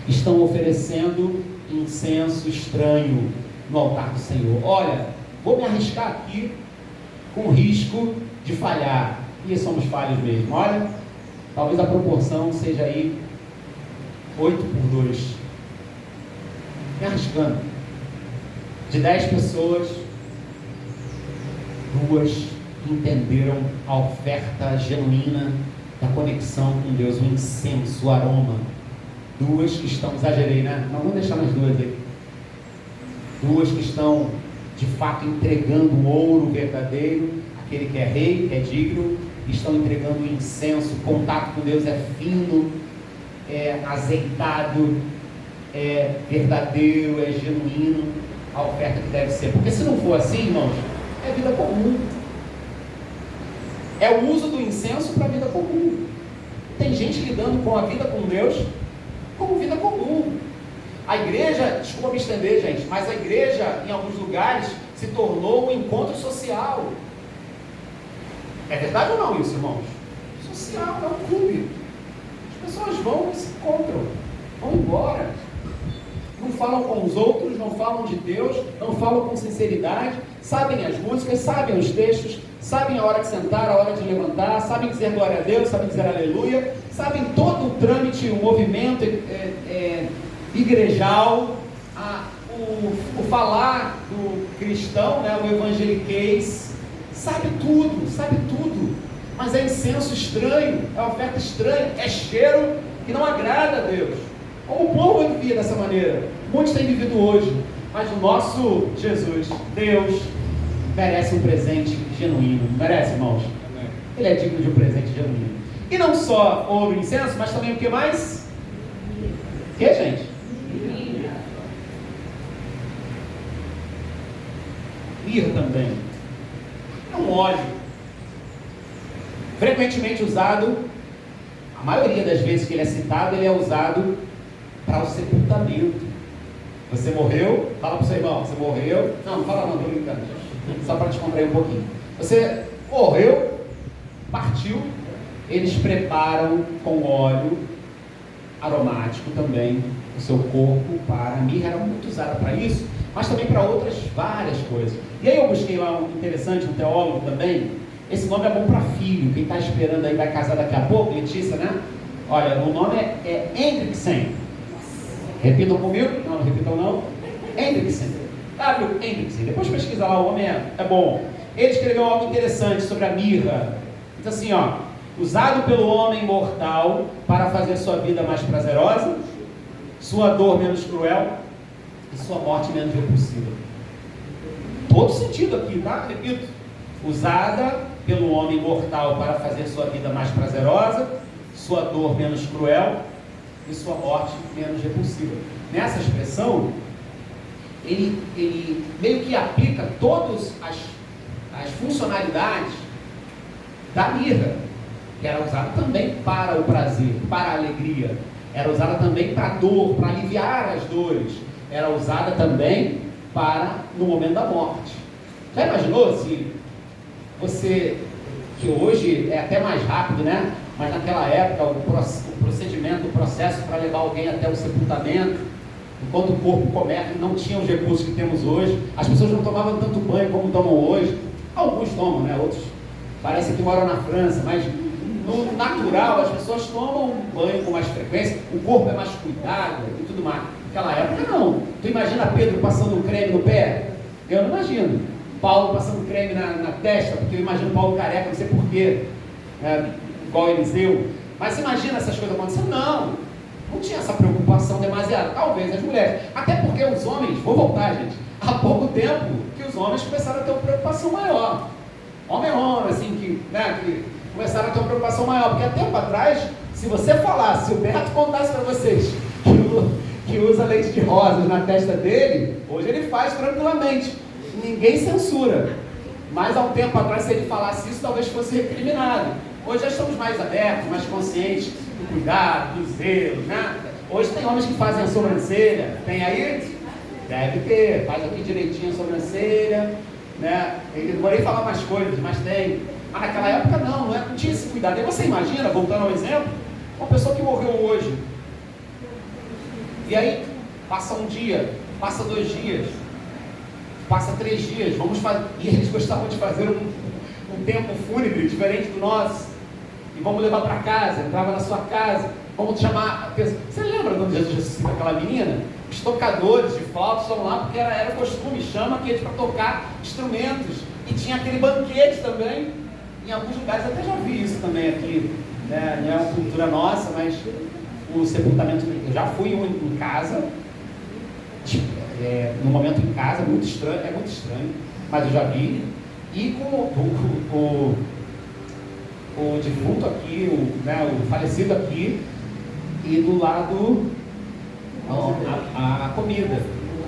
estão oferecendo incenso estranho no altar do Senhor? Olha, vou me arriscar aqui com risco de falhar. E somos falhos mesmo. Olha, talvez a proporção seja aí 8:2. Me arriscando. De 10 pessoas, 2 entenderam a oferta genuína da conexão com Deus, o incenso, o aroma. 2 que estão, exagerei, né? Não vamos deixar mais 2 aí. 2 que estão, de fato, entregando o ouro verdadeiro, aquele que é rei, que é digno, estão entregando o incenso. O contato com Deus é fino, é azeitado, é verdadeiro, é genuíno, a oferta que deve ser. Porque se não for assim, irmãos, é vida comum. É o uso do incenso para a vida comum. Tem gente lidando com a vida com Deus como vida comum. A igreja, desculpa me estender, gente, mas a igreja, em alguns lugares, se tornou um encontro social. É verdade ou não isso, irmãos? Social, é um clube. As pessoas vão e se encontram, vão embora. Não falam com os outros, não falam de Deus, não falam com sinceridade, sabem as músicas, sabem os textos, sabem a hora de sentar, a hora de levantar, sabem dizer glória a Deus, sabem dizer aleluia, sabem todo o trâmite, o movimento igrejal, o falar do cristão, né, o evangeliquez, sabe tudo, mas é incenso estranho, é oferta estranha, é cheiro que não agrada a Deus. Como o povo vivia dessa maneira, muitos têm vivido hoje, mas o nosso Jesus, Deus, merece um presente genuíno, merece, irmãos? Ele é digno de um presente genuíno. E não só ouro e incenso, mas também o que mais? O que, gente? Mirra também. É um óleo frequentemente usado, a maioria das vezes que ele é citado, ele é usado para o sepultamento. Você morreu, fala para o seu irmão, você morreu, não fala não, estou brincando, só para descontrair um pouquinho. Você morreu, partiu, eles preparam com óleo aromático também o seu corpo para, a mirra era muito usada para isso, mas também para outras várias coisas. E aí eu busquei lá um interessante, um teólogo também, esse nome é bom para filho, quem está esperando aí vai casar daqui a pouco, Letícia, né? Olha, o nome é Hendrickson. Repitam comigo? Não repitam não. Hendrickson. W. Hendrickson. Depois pesquisa lá, o homem é bom. Ele escreveu algo interessante sobre a mirra. Diz assim, ó: usado pelo homem mortal para fazer sua vida mais prazerosa, sua dor menos cruel e sua morte menos repulsiva. Todo sentido aqui, tá? Repito. Usada pelo homem mortal para fazer sua vida mais prazerosa, sua dor menos cruel e sua morte menos repulsiva. Nessa expressão, ele meio que aplica todas as funcionalidades da mirra, que era usada também para o prazer, para a alegria, era usada também para a dor, para aliviar as dores, era usada também para no momento da morte. Já imaginou se você, que hoje é até mais rápido, né? Mas naquela época o procedimento, o processo para levar alguém até o sepultamento, enquanto o corpo coberto, não tinha os recursos que temos hoje, as pessoas não tomavam tanto banho como tomam hoje. Alguns tomam, né? Outros parece que moram na França, mas no natural as pessoas tomam banho com mais frequência, o corpo é mais cuidado e tudo mais. Naquela época não. Tu imagina Pedro passando um creme no pé? Eu não imagino. Paulo passando creme na testa, porque eu imagino Paulo careca, não sei porquê, igual Eliseu. Mas imagina essas coisas acontecendo? Não tinha essa preocupação demasiada. Talvez as mulheres, até porque os homens, vou voltar, gente, há pouco tempo que os homens começaram a ter uma preocupação maior. Homem, assim, que começaram a ter uma preocupação maior, porque há tempo atrás, se você falasse, se o Beto contasse para vocês que usa leite de rosas na testa dele, hoje ele faz tranquilamente, ninguém censura. Mas há um tempo atrás, se ele falasse isso, talvez fosse recriminado. Hoje já estamos mais abertos, mais conscientes do cuidado, do zelo, né? Hoje tem homens que fazem a sobrancelha, tem aí? Deve ter, faz aqui direitinho a sobrancelha, né? Eu demorei a falar mais coisas, mas tem. Mas naquela época não tinha esse cuidado. E você imagina, voltando ao exemplo, uma pessoa que morreu hoje, e aí passa um dia, passa 2 dias, passa 3 dias, e eles gostavam de fazer um tempo fúnebre diferente do nosso, e vamos levar para casa, entrava na sua casa, vamos chamar a pessoa. Você lembra quando Jesus ressuscita aquela menina? Os tocadores de flauta estão lá porque era costume, chama aqueles para tocar instrumentos, e tinha aquele banquete também. Em alguns lugares, até já vi isso também aqui, né? Não é uma cultura nossa, mas o sepultamento, eu já fui em casa, no momento em casa, é muito estranho, mas eu já vi, e com o defunto aqui, o falecido aqui, e do lado a comida.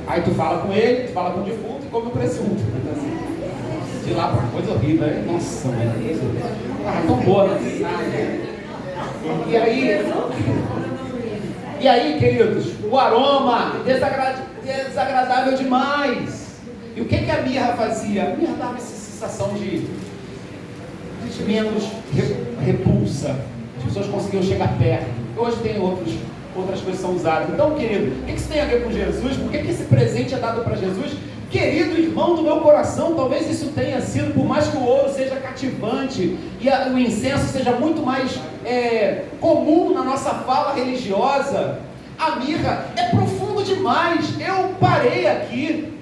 Aí tu fala com ele, tu fala com o defunto e come o presunto. De lá pra coisa horrível, né? Nossa, mano, tão boa, né? E aí, queridos, o aroma desagradável demais. E o que a mirra fazia? A mirra dava essa sensação de menos repulsa. As pessoas conseguiam chegar perto. Hoje tem outras coisas que são usadas. Então, querido, o que isso tem a ver com Jesus? Por que esse presente é dado para Jesus? Querido irmão do meu coração, talvez isso tenha sido, por mais que o ouro seja cativante e o incenso seja muito mais comum na nossa fala religiosa, a mirra é profundo demais. Eu parei aqui,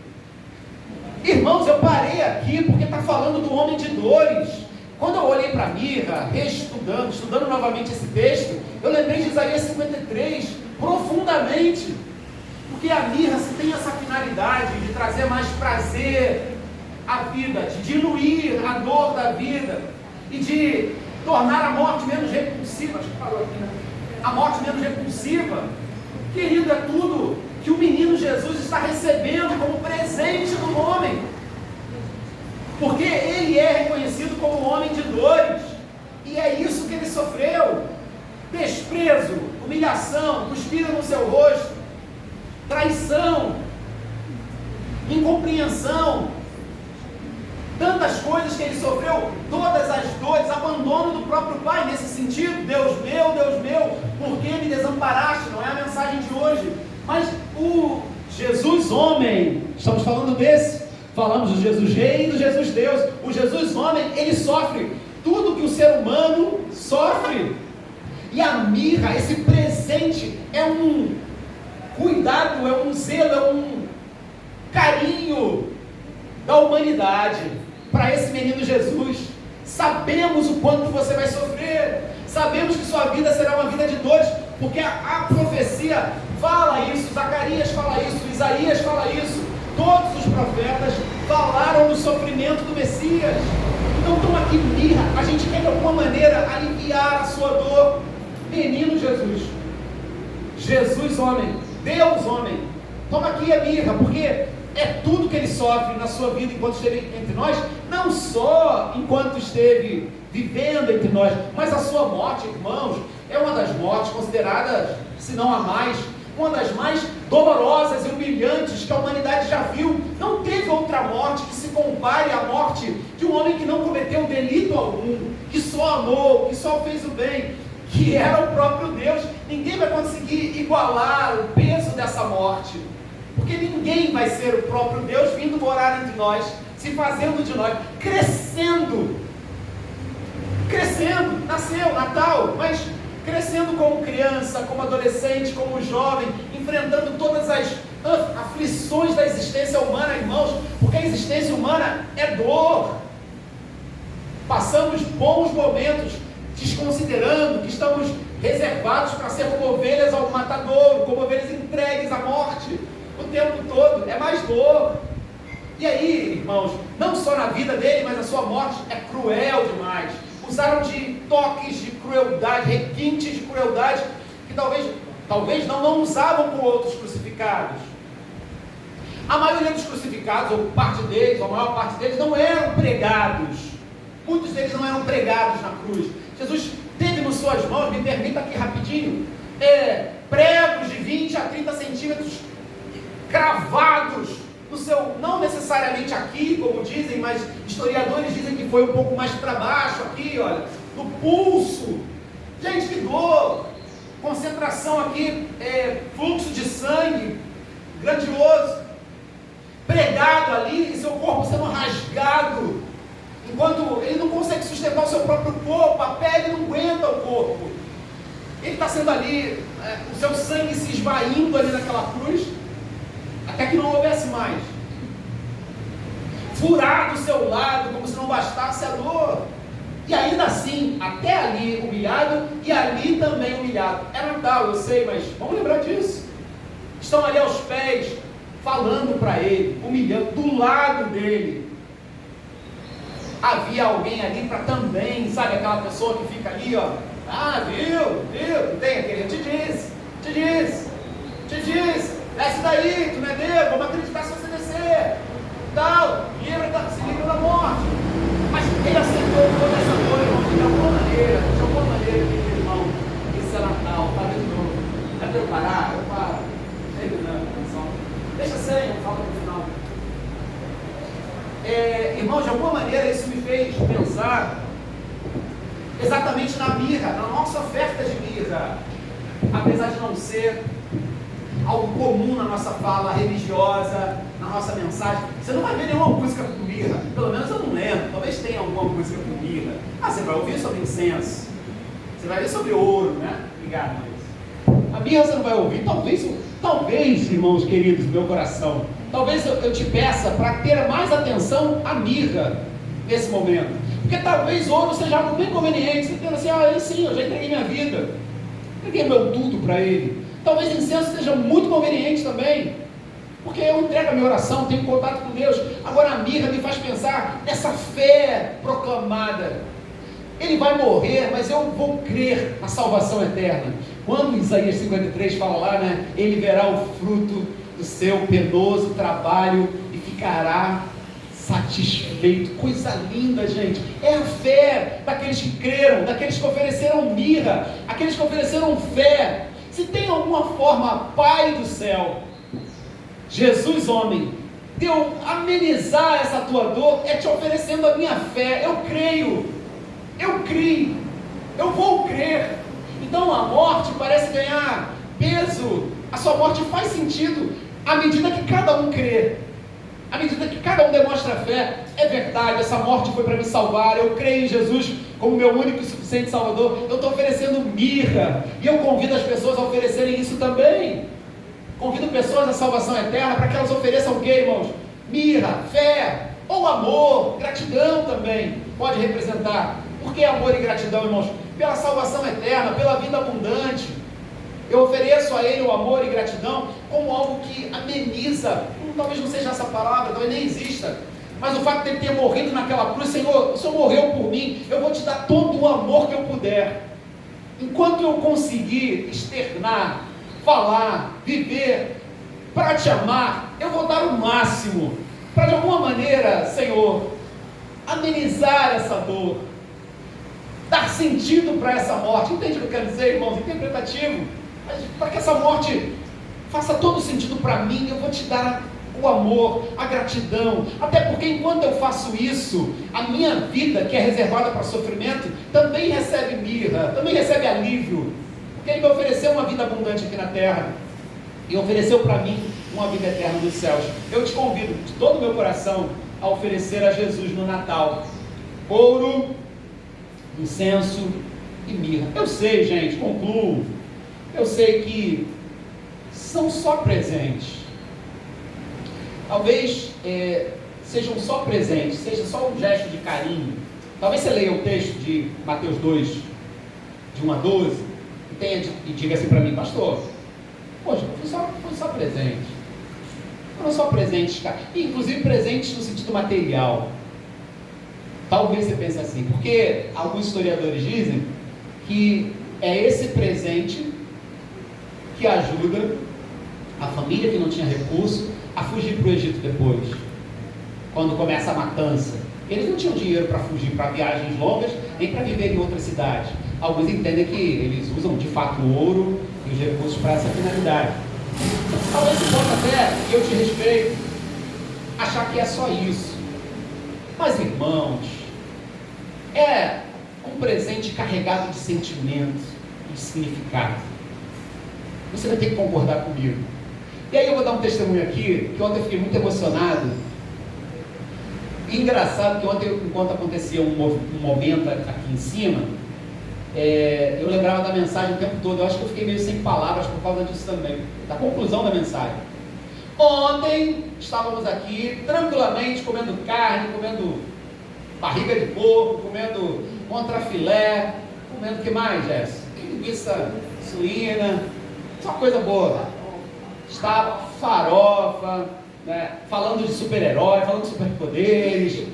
irmãos, porque está falando do homem de dores. Quando eu olhei para a mirra, estudando novamente esse texto, eu lembrei de Isaías 53, profundamente. Porque a mirra tem essa finalidade de trazer mais prazer à vida, de diluir a dor da vida e de tornar a morte menos repulsiva. Acho que falou aqui, né? A morte menos repulsiva, querido, é tudo que o menino Jesus está recebendo como presente do homem. Porque ele é reconhecido como homem de dores, e é isso que ele sofreu: desprezo, humilhação, cuspida no seu rosto, traição, incompreensão, tantas coisas que ele sofreu, todas as dores, abandono do próprio Pai. Nesse sentido, Deus meu, por que me desamparaste? Não é a mensagem de hoje, mas o Jesus homem, estamos falando desse, falamos do Jesus rei e do Jesus Deus. O Jesus homem, ele sofre tudo que o ser humano sofre, e a mirra, esse presente, é um cuidado, é um zelo, é um carinho da humanidade para esse menino Jesus. Sabemos o quanto você vai sofrer, sabemos que sua vida será uma vida de dores, porque a profecia fala isso, Zacarias fala isso, Isaías fala isso, todos os profetas falaram do sofrimento do Messias. Então toma aqui mirra, a gente quer de alguma maneira aliviar a sua dor. Menino Jesus homem, Deus homem, toma aqui a mirra, porque é tudo que ele sofre na sua vida enquanto esteve entre nós, não só enquanto esteve vivendo entre nós, mas a sua morte, irmãos, é uma das mortes consideradas, se não a mais, uma das mais dolorosas e humilhantes que a humanidade já viu. Não teve outra morte que se compare à morte de um homem que não cometeu delito algum, que só amou, que só fez o bem, que era o próprio Deus. Ninguém vai conseguir igualar o peso dessa morte, porque ninguém vai ser o próprio Deus vindo morar entre nós, se fazendo de nós, crescendo, nasceu, Natal, mas crescendo como criança, como adolescente, como jovem, enfrentando todas as aflições da existência humana, irmãos, porque a existência humana é dor. Passamos bons momentos desconsiderando que estamos reservados para ser como ovelhas ao matadouro, como ovelhas entregues à morte o tempo todo. É mais dor. E aí, irmãos, não só na vida dele, mas a sua morte é cruel demais. usaram de toques de crueldade, requintes de crueldade, que talvez não usavam com outros crucificados. A maioria dos crucificados, ou parte deles, ou a maior parte deles, não eram pregados. Muitos deles não eram pregados na cruz. Jesus teve nas suas mãos, me permita aqui rapidinho, pregos de 20 a 30 centímetros cravados no seu, não necessariamente aqui, como dizem, mas historiadores dizem que foi um pouco mais para baixo aqui, olha, no pulso. Gente, que dor! Concentração aqui, fluxo de sangue grandioso, pregado ali, e seu corpo sendo rasgado, enquanto ele não consegue sustentar o seu próprio corpo, a pele não aguenta o corpo, ele está sendo ali, o seu sangue se esvaindo ali naquela cruz, até que não houvesse mais, furado o seu lado, como se não bastasse a dor, e ainda assim, até ali humilhado, e ali também humilhado. É Natal, eu sei, mas vamos lembrar disso. Estão ali aos pés, falando para ele, humilhando, do lado dele. Havia alguém ali para também, sabe, aquela pessoa que fica ali, ó, viu, não tem aquele, eu te disse, desce daí, tu não é Deus, vamos acreditar se você descer, tal, se livra da morte. Mas ele aceitou toda essa dor, irmão, de alguma maneira, meu irmão, isso é Natal, para de novo, vai preparar, eu paro, deixa sem, eu falo no final. Irmão, de alguma maneira isso me fez pensar exatamente na mirra, na nossa oferta de mirra, apesar de não ser algo comum na nossa fala religiosa, na nossa mensagem. Você não vai ver nenhuma música com mirra, pelo menos eu não lembro, talvez tenha alguma música com mirra. Você vai ouvir sobre incenso, você vai ver sobre ouro, né? Obrigado, Luiz. A mirra você não vai ouvir, talvez, irmãos queridos do meu coração, talvez eu te peça para ter mais atenção à mirra nesse momento, porque talvez ouro seja algo bem conveniente, você pensa assim, sim, eu já entreguei minha vida, entreguei meu tudo para ele. Talvez incenso seja muito conveniente também, porque eu entrego a minha oração, tenho contato com Deus. Agora a mirra me faz pensar nessa fé proclamada. Ele vai morrer, mas eu vou crer na salvação eterna. Quando Isaías 53 fala lá, né? Ele verá o fruto do seu penoso trabalho e ficará satisfeito. Coisa linda, gente. É a fé daqueles que creram, daqueles que ofereceram mirra, aqueles que ofereceram fé. Se tem alguma forma, Pai do céu, Jesus homem, de eu amenizar essa tua dor, é te oferecendo a minha fé. Eu creio, eu vou crer. Então a morte parece ganhar peso, a sua morte faz sentido à medida que cada um crê, à medida que cada um demonstra fé. É verdade, essa morte foi para me salvar, eu creio em Jesus como meu único e suficiente Salvador. Eu estou oferecendo mirra, e eu convido as pessoas a oferecerem isso também. Convido pessoas à salvação eterna para que elas ofereçam o que, irmãos? Mirra, fé, ou amor, gratidão também pode representar. Por que amor e gratidão, irmãos? Pela salvação eterna, pela vida abundante. Eu ofereço a Ele o amor e gratidão como algo que ameniza, talvez não seja essa palavra, talvez nem exista, mas o fato de Ele ter morrido naquela cruz, Senhor, o Senhor morreu por mim, eu vou te dar todo o amor que eu puder. Enquanto eu conseguir externar, falar, viver, para te amar, eu vou dar o máximo, para de alguma maneira, Senhor, amenizar essa dor, dar sentido para essa morte. Entende o que eu quero dizer, irmãos? Interpretativo. Mas para que essa morte faça todo sentido para mim, eu vou te dar o amor, a gratidão, até porque enquanto eu faço isso, a minha vida, que é reservada para sofrimento, também recebe mirra, também recebe alívio, porque Ele me ofereceu uma vida abundante aqui na terra, e ofereceu para mim uma vida eterna nos céus. Eu te convido, de todo o meu coração, a oferecer a Jesus no Natal, ouro, incenso e mirra. Eu sei, gente, concluo, eu sei que são só presentes, talvez sejam só presentes, seja só um gesto de carinho. Talvez você leia o texto de Mateus 2, de 1 a 12, e diga assim para mim, pastor, poxa, foi só presente. Foram só presentes, cara. E inclusive presentes no sentido material. Talvez você pense assim, porque alguns historiadores dizem que é esse presente que ajuda a família que não tinha recurso a fugir para o Egito depois, quando começa a matança. Eles não tinham dinheiro para fugir para viagens longas, nem para viver em outra cidade. Alguns entendem que eles usam de fato o ouro e os recursos para essa finalidade. Talvez você possa até, e eu te respeito, achar que é só isso. Mas, irmãos, é um presente carregado de sentimento e de significado. Você vai ter que concordar comigo. E aí eu vou dar um testemunho aqui, que ontem eu fiquei muito emocionado. E engraçado que ontem, enquanto acontecia um momento aqui em cima, eu lembrava da mensagem o tempo todo. Eu acho que eu fiquei meio sem palavras por causa disso também, da conclusão da mensagem. Ontem estávamos aqui tranquilamente comendo carne, comendo barriga de porco, comendo contrafilé, comendo o que mais, Jéssica? Linguiça suína, só coisa boa. Estava farofa, né? Falando de super-herói, falando de superpoderes,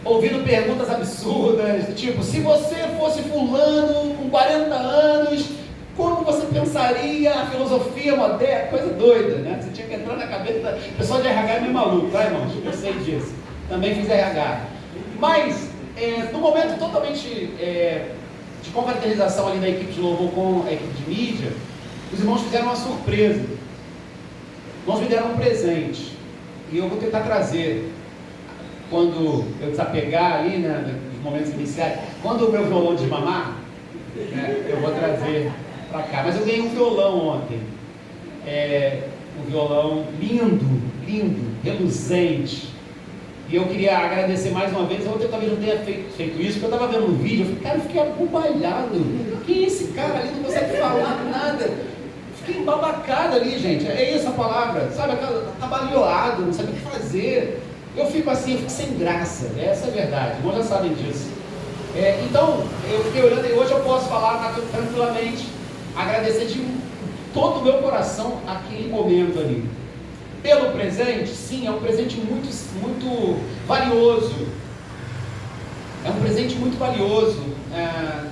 ouvindo perguntas absurdas, tipo, se você fosse fulano com 40 anos, como você pensaria a filosofia moderna? Coisa doida, né? Você tinha que entrar na cabeça da... O pessoal de RH é meio maluco, tá, irmãos? Eu sei disso. Também fiz RH. Mas, no momento totalmente de confraternização ali da equipe de louvor com a equipe de mídia, os irmãos fizeram uma surpresa. Os irmãos me deram um presente. E eu vou tentar trazer, quando eu desapegar ali, né, nos momentos iniciais, quando o meu violão desmamar, né, eu vou trazer para cá. Mas eu ganhei um violão ontem. Um violão lindo, lindo, reluzente. E eu queria agradecer mais uma vez. Ontem eu talvez não tenha feito isso, porque eu estava vendo no vídeo, eu falei, cara, eu fiquei abobalhado. Quem é esse cara ali? Não consegue falar nada. Fiquei embabacado ali, gente. É essa a palavra, sabe? Atabalhoado, não sabe o que fazer. Eu fico assim, eu fico sem graça. Essa é a verdade, os irmãos já sabem disso. Então, eu fiquei olhando e hoje eu posso falar tranquilamente, agradecer de todo o meu coração aquele momento ali. Pelo presente, sim, é um presente muito, muito valioso. É um presente muito valioso,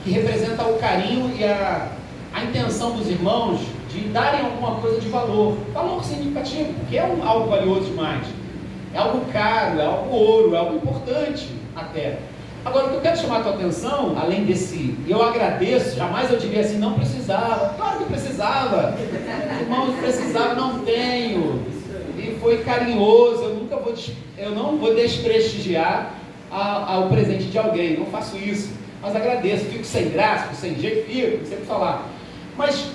que representa o carinho e a intenção dos irmãos de darem alguma coisa de valor significativo, porque é algo valioso demais. É algo caro, é algo ouro, é algo importante até. Agora, o que eu quero chamar a tua atenção, além desse, eu agradeço, jamais eu diria assim, não precisava. Claro que precisava. Irmãos, precisava, não tenho. E foi carinhoso, eu não vou desprestigiar o presente de alguém, não faço isso. Mas agradeço, fico sem graça, fico sem jeito, fico, sempre falar. Mas,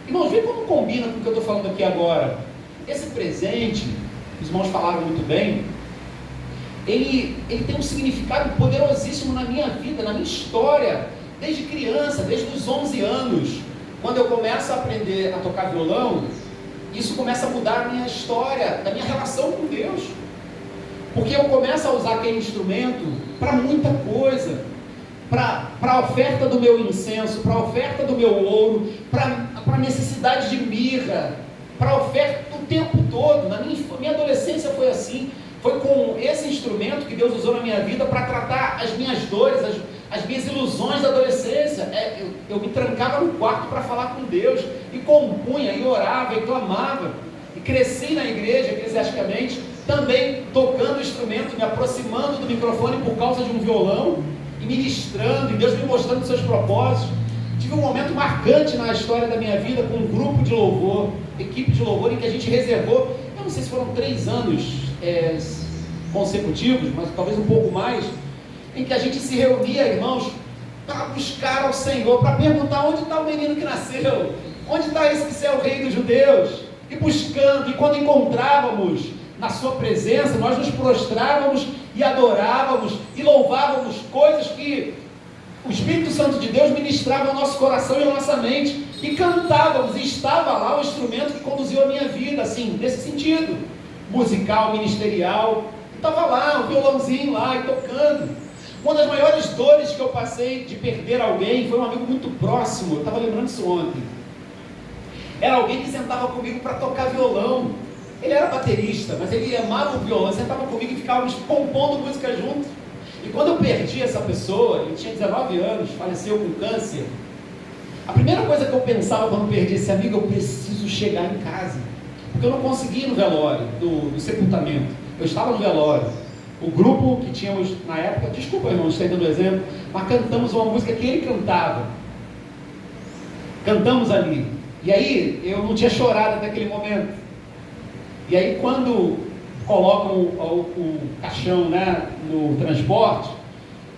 irmãos, vê como combina com o que eu estou falando aqui agora. Esse presente, os irmãos falaram muito bem, ele tem um significado poderosíssimo na minha vida, na minha história, desde criança, desde os 11 anos. Quando eu começo a aprender a tocar violão, isso começa a mudar a minha história, da minha relação com Deus. Porque eu começo a usar aquele instrumento para muita coisa, para a oferta do meu incenso, para a oferta do meu ouro, para a necessidade de mirra, para a oferta o tempo todo. Na minha adolescência foi assim. Foi com esse instrumento que Deus usou na minha vida para tratar as minhas dores, as minhas ilusões da adolescência. Eu me trancava no quarto para falar com Deus, e compunha, e orava, e clamava, e cresci na igreja, eclesiasticamente, também tocando o instrumento, me aproximando do microfone por causa de um violão, e ministrando, e Deus me mostrando seus propósitos. Tive um momento marcante na história da minha vida com um grupo de louvor, equipe de louvor, em que a gente reservou, eu não sei se foram 3 anos consecutivos, mas talvez um pouco mais, em que a gente se reunia, irmãos, para buscar ao Senhor, para perguntar onde está o menino que nasceu, onde está esse que é o rei dos judeus, e buscando, e quando encontrávamos na sua presença, nós nos prostrávamos e adorávamos e louvávamos coisas que o Espírito Santo de Deus ministrava ao nosso coração e à nossa mente, e cantávamos, e estava lá o instrumento que conduziu a minha vida, assim, nesse sentido, musical, ministerial, estava lá, o violãozinho lá, e tocando. Uma das maiores dores que eu passei de perder alguém, foi um amigo muito próximo, eu estava lembrando isso ontem, era alguém que sentava comigo para tocar violão. Ele era baterista, mas ele amava o violão, sentava comigo e ficávamos compondo música juntos. E quando eu perdi essa pessoa, ele tinha 19 anos, faleceu com câncer. A primeira coisa que eu pensava quando perdi esse amigo, eu preciso chegar em casa. Porque eu não conseguia ir no velório, do sepultamento. Eu estava no velório. O grupo que tínhamos na época, desculpa irmão, estou dando exemplo, mas cantamos uma música que ele cantava. Cantamos ali. E aí, eu não tinha chorado até aquele momento. E aí, quando colocam o caixão, né, no transporte,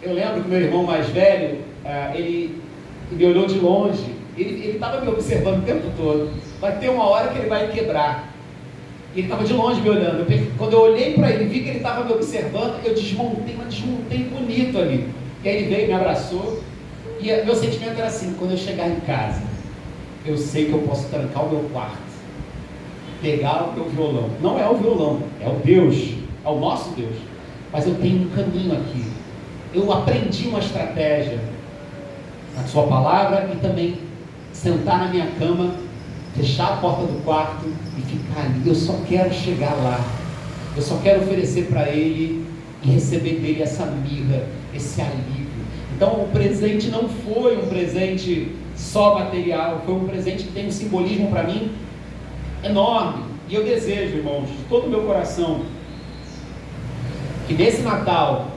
eu lembro que meu irmão mais velho, ele me olhou de longe. Ele estava me observando o tempo todo. Vai ter uma hora que ele vai quebrar. E ele estava de longe me olhando. Quando eu olhei para ele, vi que ele estava me observando, eu desmontei bonito ali. E aí ele veio, me abraçou. E meu sentimento era assim: quando eu chegar em casa, eu sei que eu posso trancar o meu quarto, pegar o meu violão. Não é o violão, é o Deus, é o nosso Deus. Mas eu tenho um caminho aqui. Eu aprendi uma estratégia na sua palavra e também sentar na minha cama, fechar a porta do quarto e ficar ali. Eu só quero chegar lá. Eu só quero oferecer para ele e receber dele essa mirra, esse alívio. Então o presente não foi um presente só material, foi um presente que tem um simbolismo para mim enorme. E eu desejo, irmãos, de todo o meu coração, que nesse Natal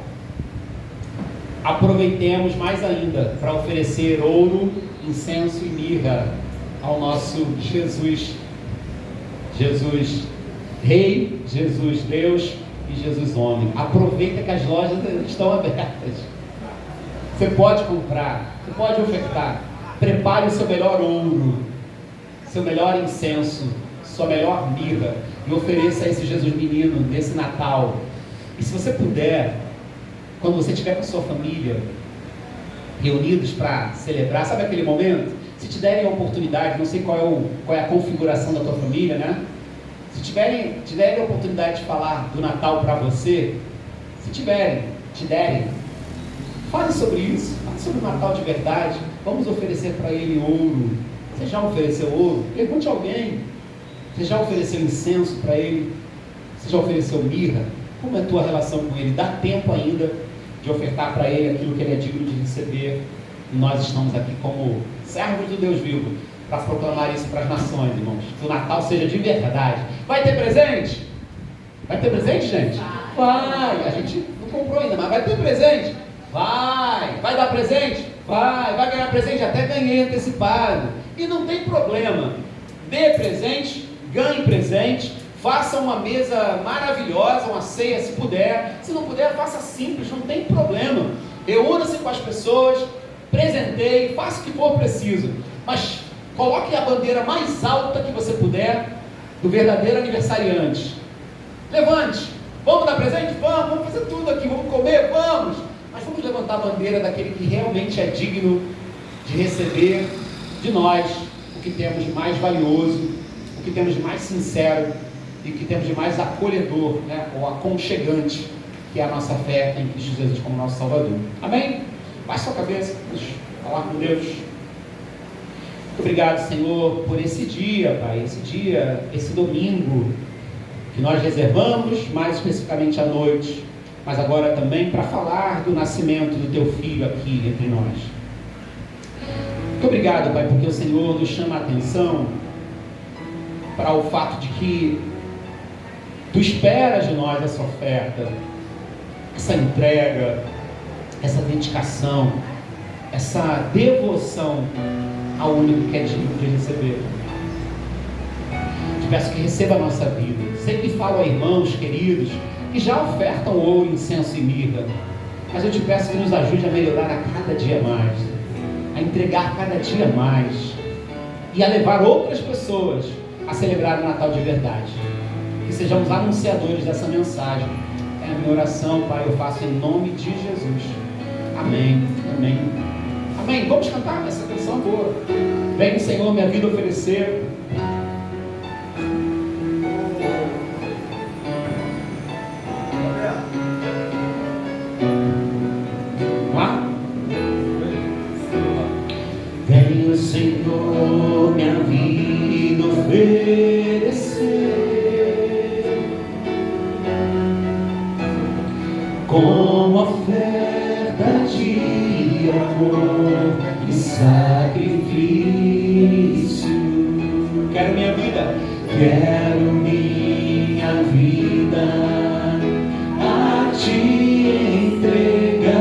aproveitemos mais ainda para oferecer ouro, incenso e mirra ao nosso Jesus. Jesus Rei, Jesus Deus e Jesus Homem. Aproveita que as lojas estão abertas. Você pode comprar, você pode ofertar. Prepare o seu melhor ouro, seu melhor incenso, sua melhor mirra e ofereça a esse Jesus menino nesse Natal. E se você puder, quando você estiver com a sua família reunidos para celebrar, sabe aquele momento? Se te derem a oportunidade, não sei qual é a configuração da tua família, né? Se te derem a oportunidade de falar do Natal para você, se te derem, fale sobre isso, fale sobre o Natal de verdade. Vamos oferecer para ele ouro. Você já ofereceu ouro? Pergunte a alguém. Você já ofereceu incenso para ele? Você já ofereceu mirra? Como é a tua relação com ele? Dá tempo ainda de ofertar para ele aquilo que ele é digno de receber. E nós estamos aqui como servos do Deus vivo para proclamar isso para as nações, irmãos. Que o Natal seja de verdade. Vai ter presente? Vai ter presente, gente? Vai! A gente não comprou ainda, mas vai ter presente? Vai! Vai dar presente? Vai ganhar presente, até ganhei antecipado. E não tem problema. Dê presente, ganhe presente, faça uma mesa maravilhosa, uma ceia se puder. Se não puder, faça simples, não tem problema. Reúna-se com as pessoas, presenteie, faça o que for preciso. Mas coloque a bandeira mais alta que você puder do verdadeiro aniversariante. Levante. Vamos dar presente? Vamos fazer tudo aqui, vamos comer? Vamos. Mas vamos levantar a bandeira daquele que realmente é digno de receber de nós o que temos de mais valioso, o que temos de mais sincero e o que temos de mais acolhedor, né, ou aconchegante, que é a nossa fé em Cristo Jesus como nosso Salvador. Amém? Baixe sua cabeça, vamos falar com Deus. Muito obrigado, Senhor, por esse dia, Pai, esse domingo que nós reservamos, mais especificamente à noite, mas agora também para falar do nascimento do Teu Filho aqui entre nós. Muito obrigado, Pai, porque o Senhor nos chama a atenção para o fato de que Tu esperas de nós essa oferta, essa entrega, essa dedicação, essa devoção ao único que é digno de receber. Te peço que receba a nossa vida. Sempre falo a irmãos queridos que já ofertam ouro, incenso e mirra, mas eu te peço que nos ajude a melhorar a cada dia mais, a entregar cada dia mais e a levar outras pessoas a celebrar o Natal de verdade. Que sejamos anunciadores dessa mensagem. É a minha oração, Pai, eu faço em nome de Jesus. Amém, amém, amém. Vamos cantar essa canção boa. Vem, Senhor, minha vida oferecer. Venho, Senhor, minha vida oferecer como oferta de amor e sacrifício. Quero minha vida. Quero minha vida a te entregar,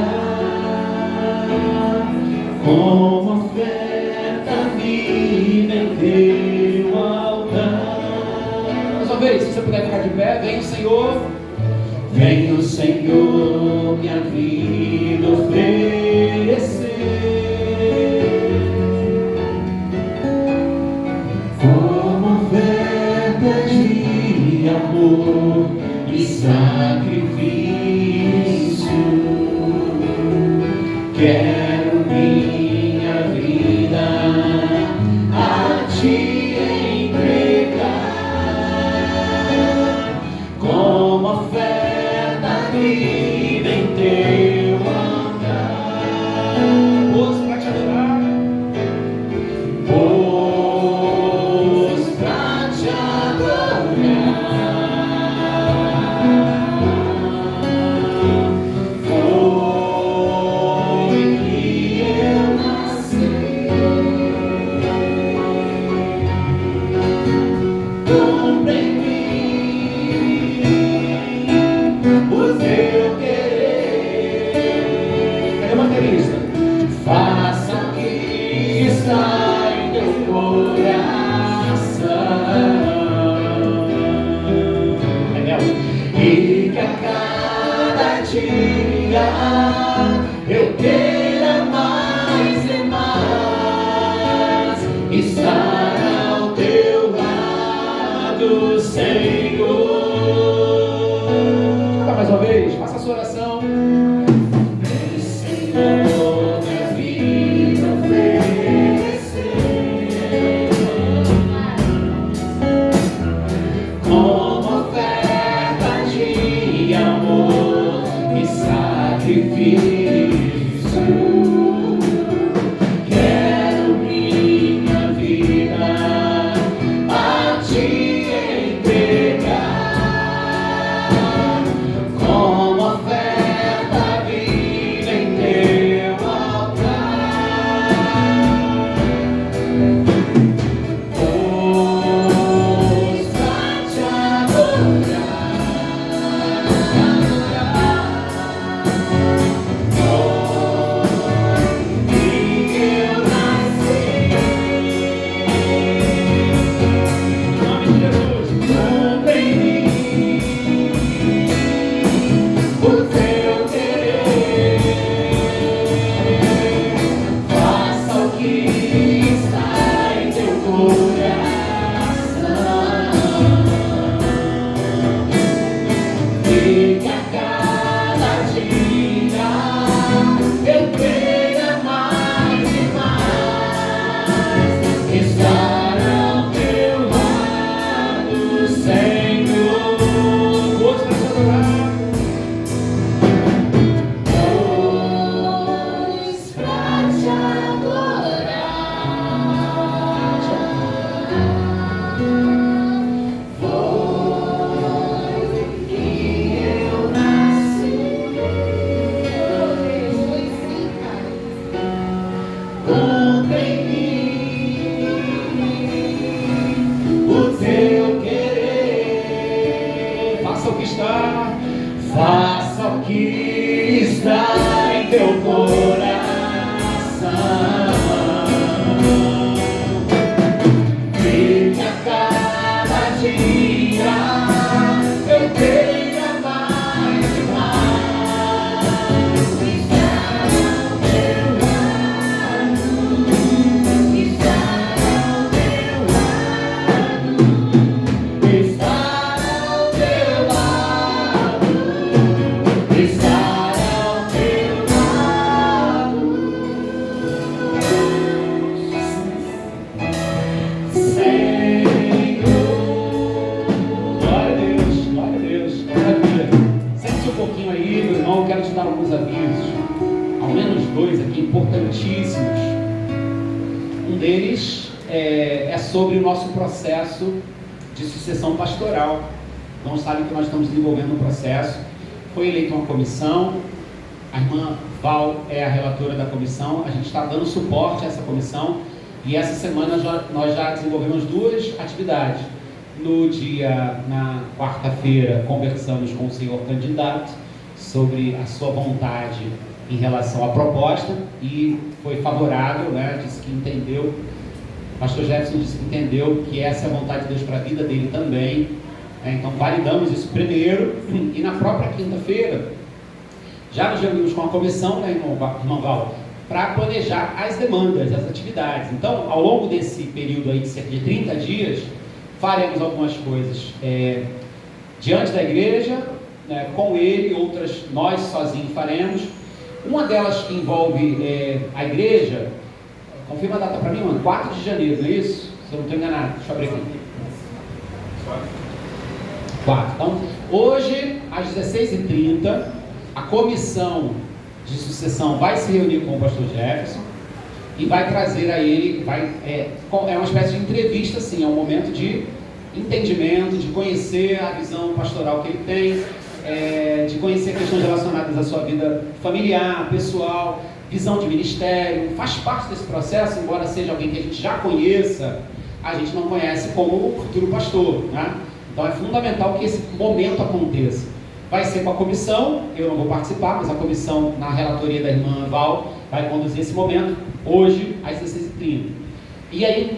como oferta viva em teu altar. Mais uma vez, se você puder ficar de pé, vem o Senhor. Vem o Senhor minha vida oferecer, como oferta de amor e sacrifício. Quero minha vida a te entregar, como oferta viva em teu altar. Pois para te adorar. Pois pra te adorar foi que eu nasci. Cumpre em mim o teu querer. Cadê o baterista? Faça o que está em teu coração, e que a cada dia eu queira mais e mais estar ao teu lado, Senhor. Mais uma vez, faça a sua oração. Senhor, minha vida oferecer, como oferta de amor e sacrifício. Quero minha vida a te entregar, como oferta viva em teu altar. Pois pra te adorar foi que eu nasci. Em nome de Jesus. Cumpre em mim o teu querer, faça o que está em teu coração, e que a cada dia eu queira mais e mais estar ao teu lado, Senhor. Pois para te adorar. Pois pra te adorar foi que eu nasci. Cumpre em mim o teu querer. Faça o que está. Faça o que está em teu coração, e que a cada dia eu tenha mais e mais estar ao teu lado, estar ao teu lado, estar ao teu lado, estar ao teu lado, Senhor. Glória a Deus, glória a Deus. Maravilha. Sente-se um pouquinho aí, meu irmão. Eu quero te dar alguns avisos. Ao menos dois aqui importantíssimos. Um deles é sobre o nosso processo de sucessão pastoral. Não sabem que nós estamos desenvolvendo um processo. Foi eleita uma comissão A irmã Val é a relatora da comissão, a gente está dando suporte a essa comissão e essa semana nós já desenvolvemos 2 atividades. Na quarta-feira, conversamos com o senhor candidato sobre a sua vontade em relação à proposta e foi favorável, né? Disse que entendeu, o pastor Jefferson disse que entendeu que essa é a vontade de Deus para a vida dele também. Então validamos isso primeiro e na própria quinta-feira já nos reunimos com a comissão, né, irmão Val, para planejar as demandas, as atividades. Então, ao longo desse período aí de cerca de 30 dias, faremos algumas coisas diante da igreja, né, com ele, outras nós sozinhos faremos. Uma delas que envolve a igreja, confirma a data para mim, mano, 4 de janeiro, não é isso? Se eu não estou enganado, deixa eu abrir aqui. 4. Então, hoje, às 16h30, a comissão de sucessão vai se reunir com o pastor Jefferson e vai trazer a ele, é uma espécie de entrevista, assim, é um momento de entendimento, de conhecer a visão pastoral que ele tem, de conhecer questões relacionadas à sua vida familiar, pessoal, visão de ministério, faz parte desse processo, embora seja alguém que a gente já conheça, a gente não conhece como futuro pastor, né? Então é fundamental que esse momento aconteça. Vai ser com a comissão, eu não vou participar, mas a comissão, na relatoria da irmã Val, vai conduzir esse momento, hoje, às 16h30. E aí,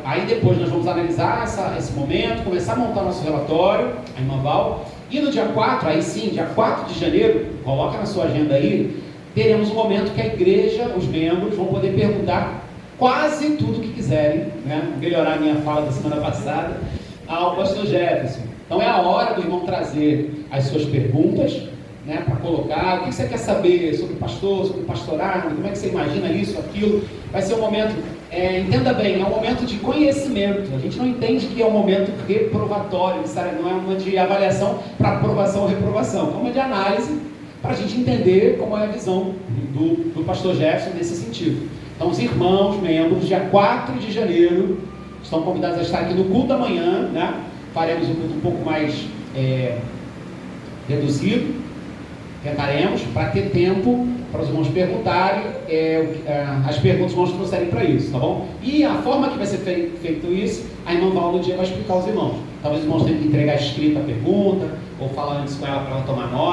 aí depois nós vamos analisar esse momento, começar a montar nosso relatório, a irmã Val, e no dia 4, aí sim, dia 4 de janeiro, coloca na sua agenda aí, teremos um momento que a igreja, os membros, vão poder perguntar quase tudo o que quiserem, né? Melhorar a minha fala da semana passada, ao pastor Jefferson. Então é a hora do irmão trazer as suas perguntas, né, para colocar, o que você quer saber sobre pastor, sobre pastorado, como é que você imagina isso, aquilo. Vai ser um momento, entenda bem, é um momento de conhecimento. A gente não entende que é um momento reprovatório, não é uma de avaliação para aprovação ou reprovação, é uma de análise para a gente entender como é a visão do pastor Jefferson nesse sentido. Então os irmãos, membros, dia 4 de janeiro, estão convidados a estar aqui no culto da manhã, né? Faremos um culto um pouco mais reduzido, tentaremos, para ter tempo para os irmãos perguntarem, as perguntas vão nos trouxerem para isso, tá bom? E a forma que vai ser feito isso, a irmã Val no dia vai explicar aos irmãos. Talvez os irmãos tenham que entregar escrita a pergunta, ou falar antes com ela para ela tomar nota.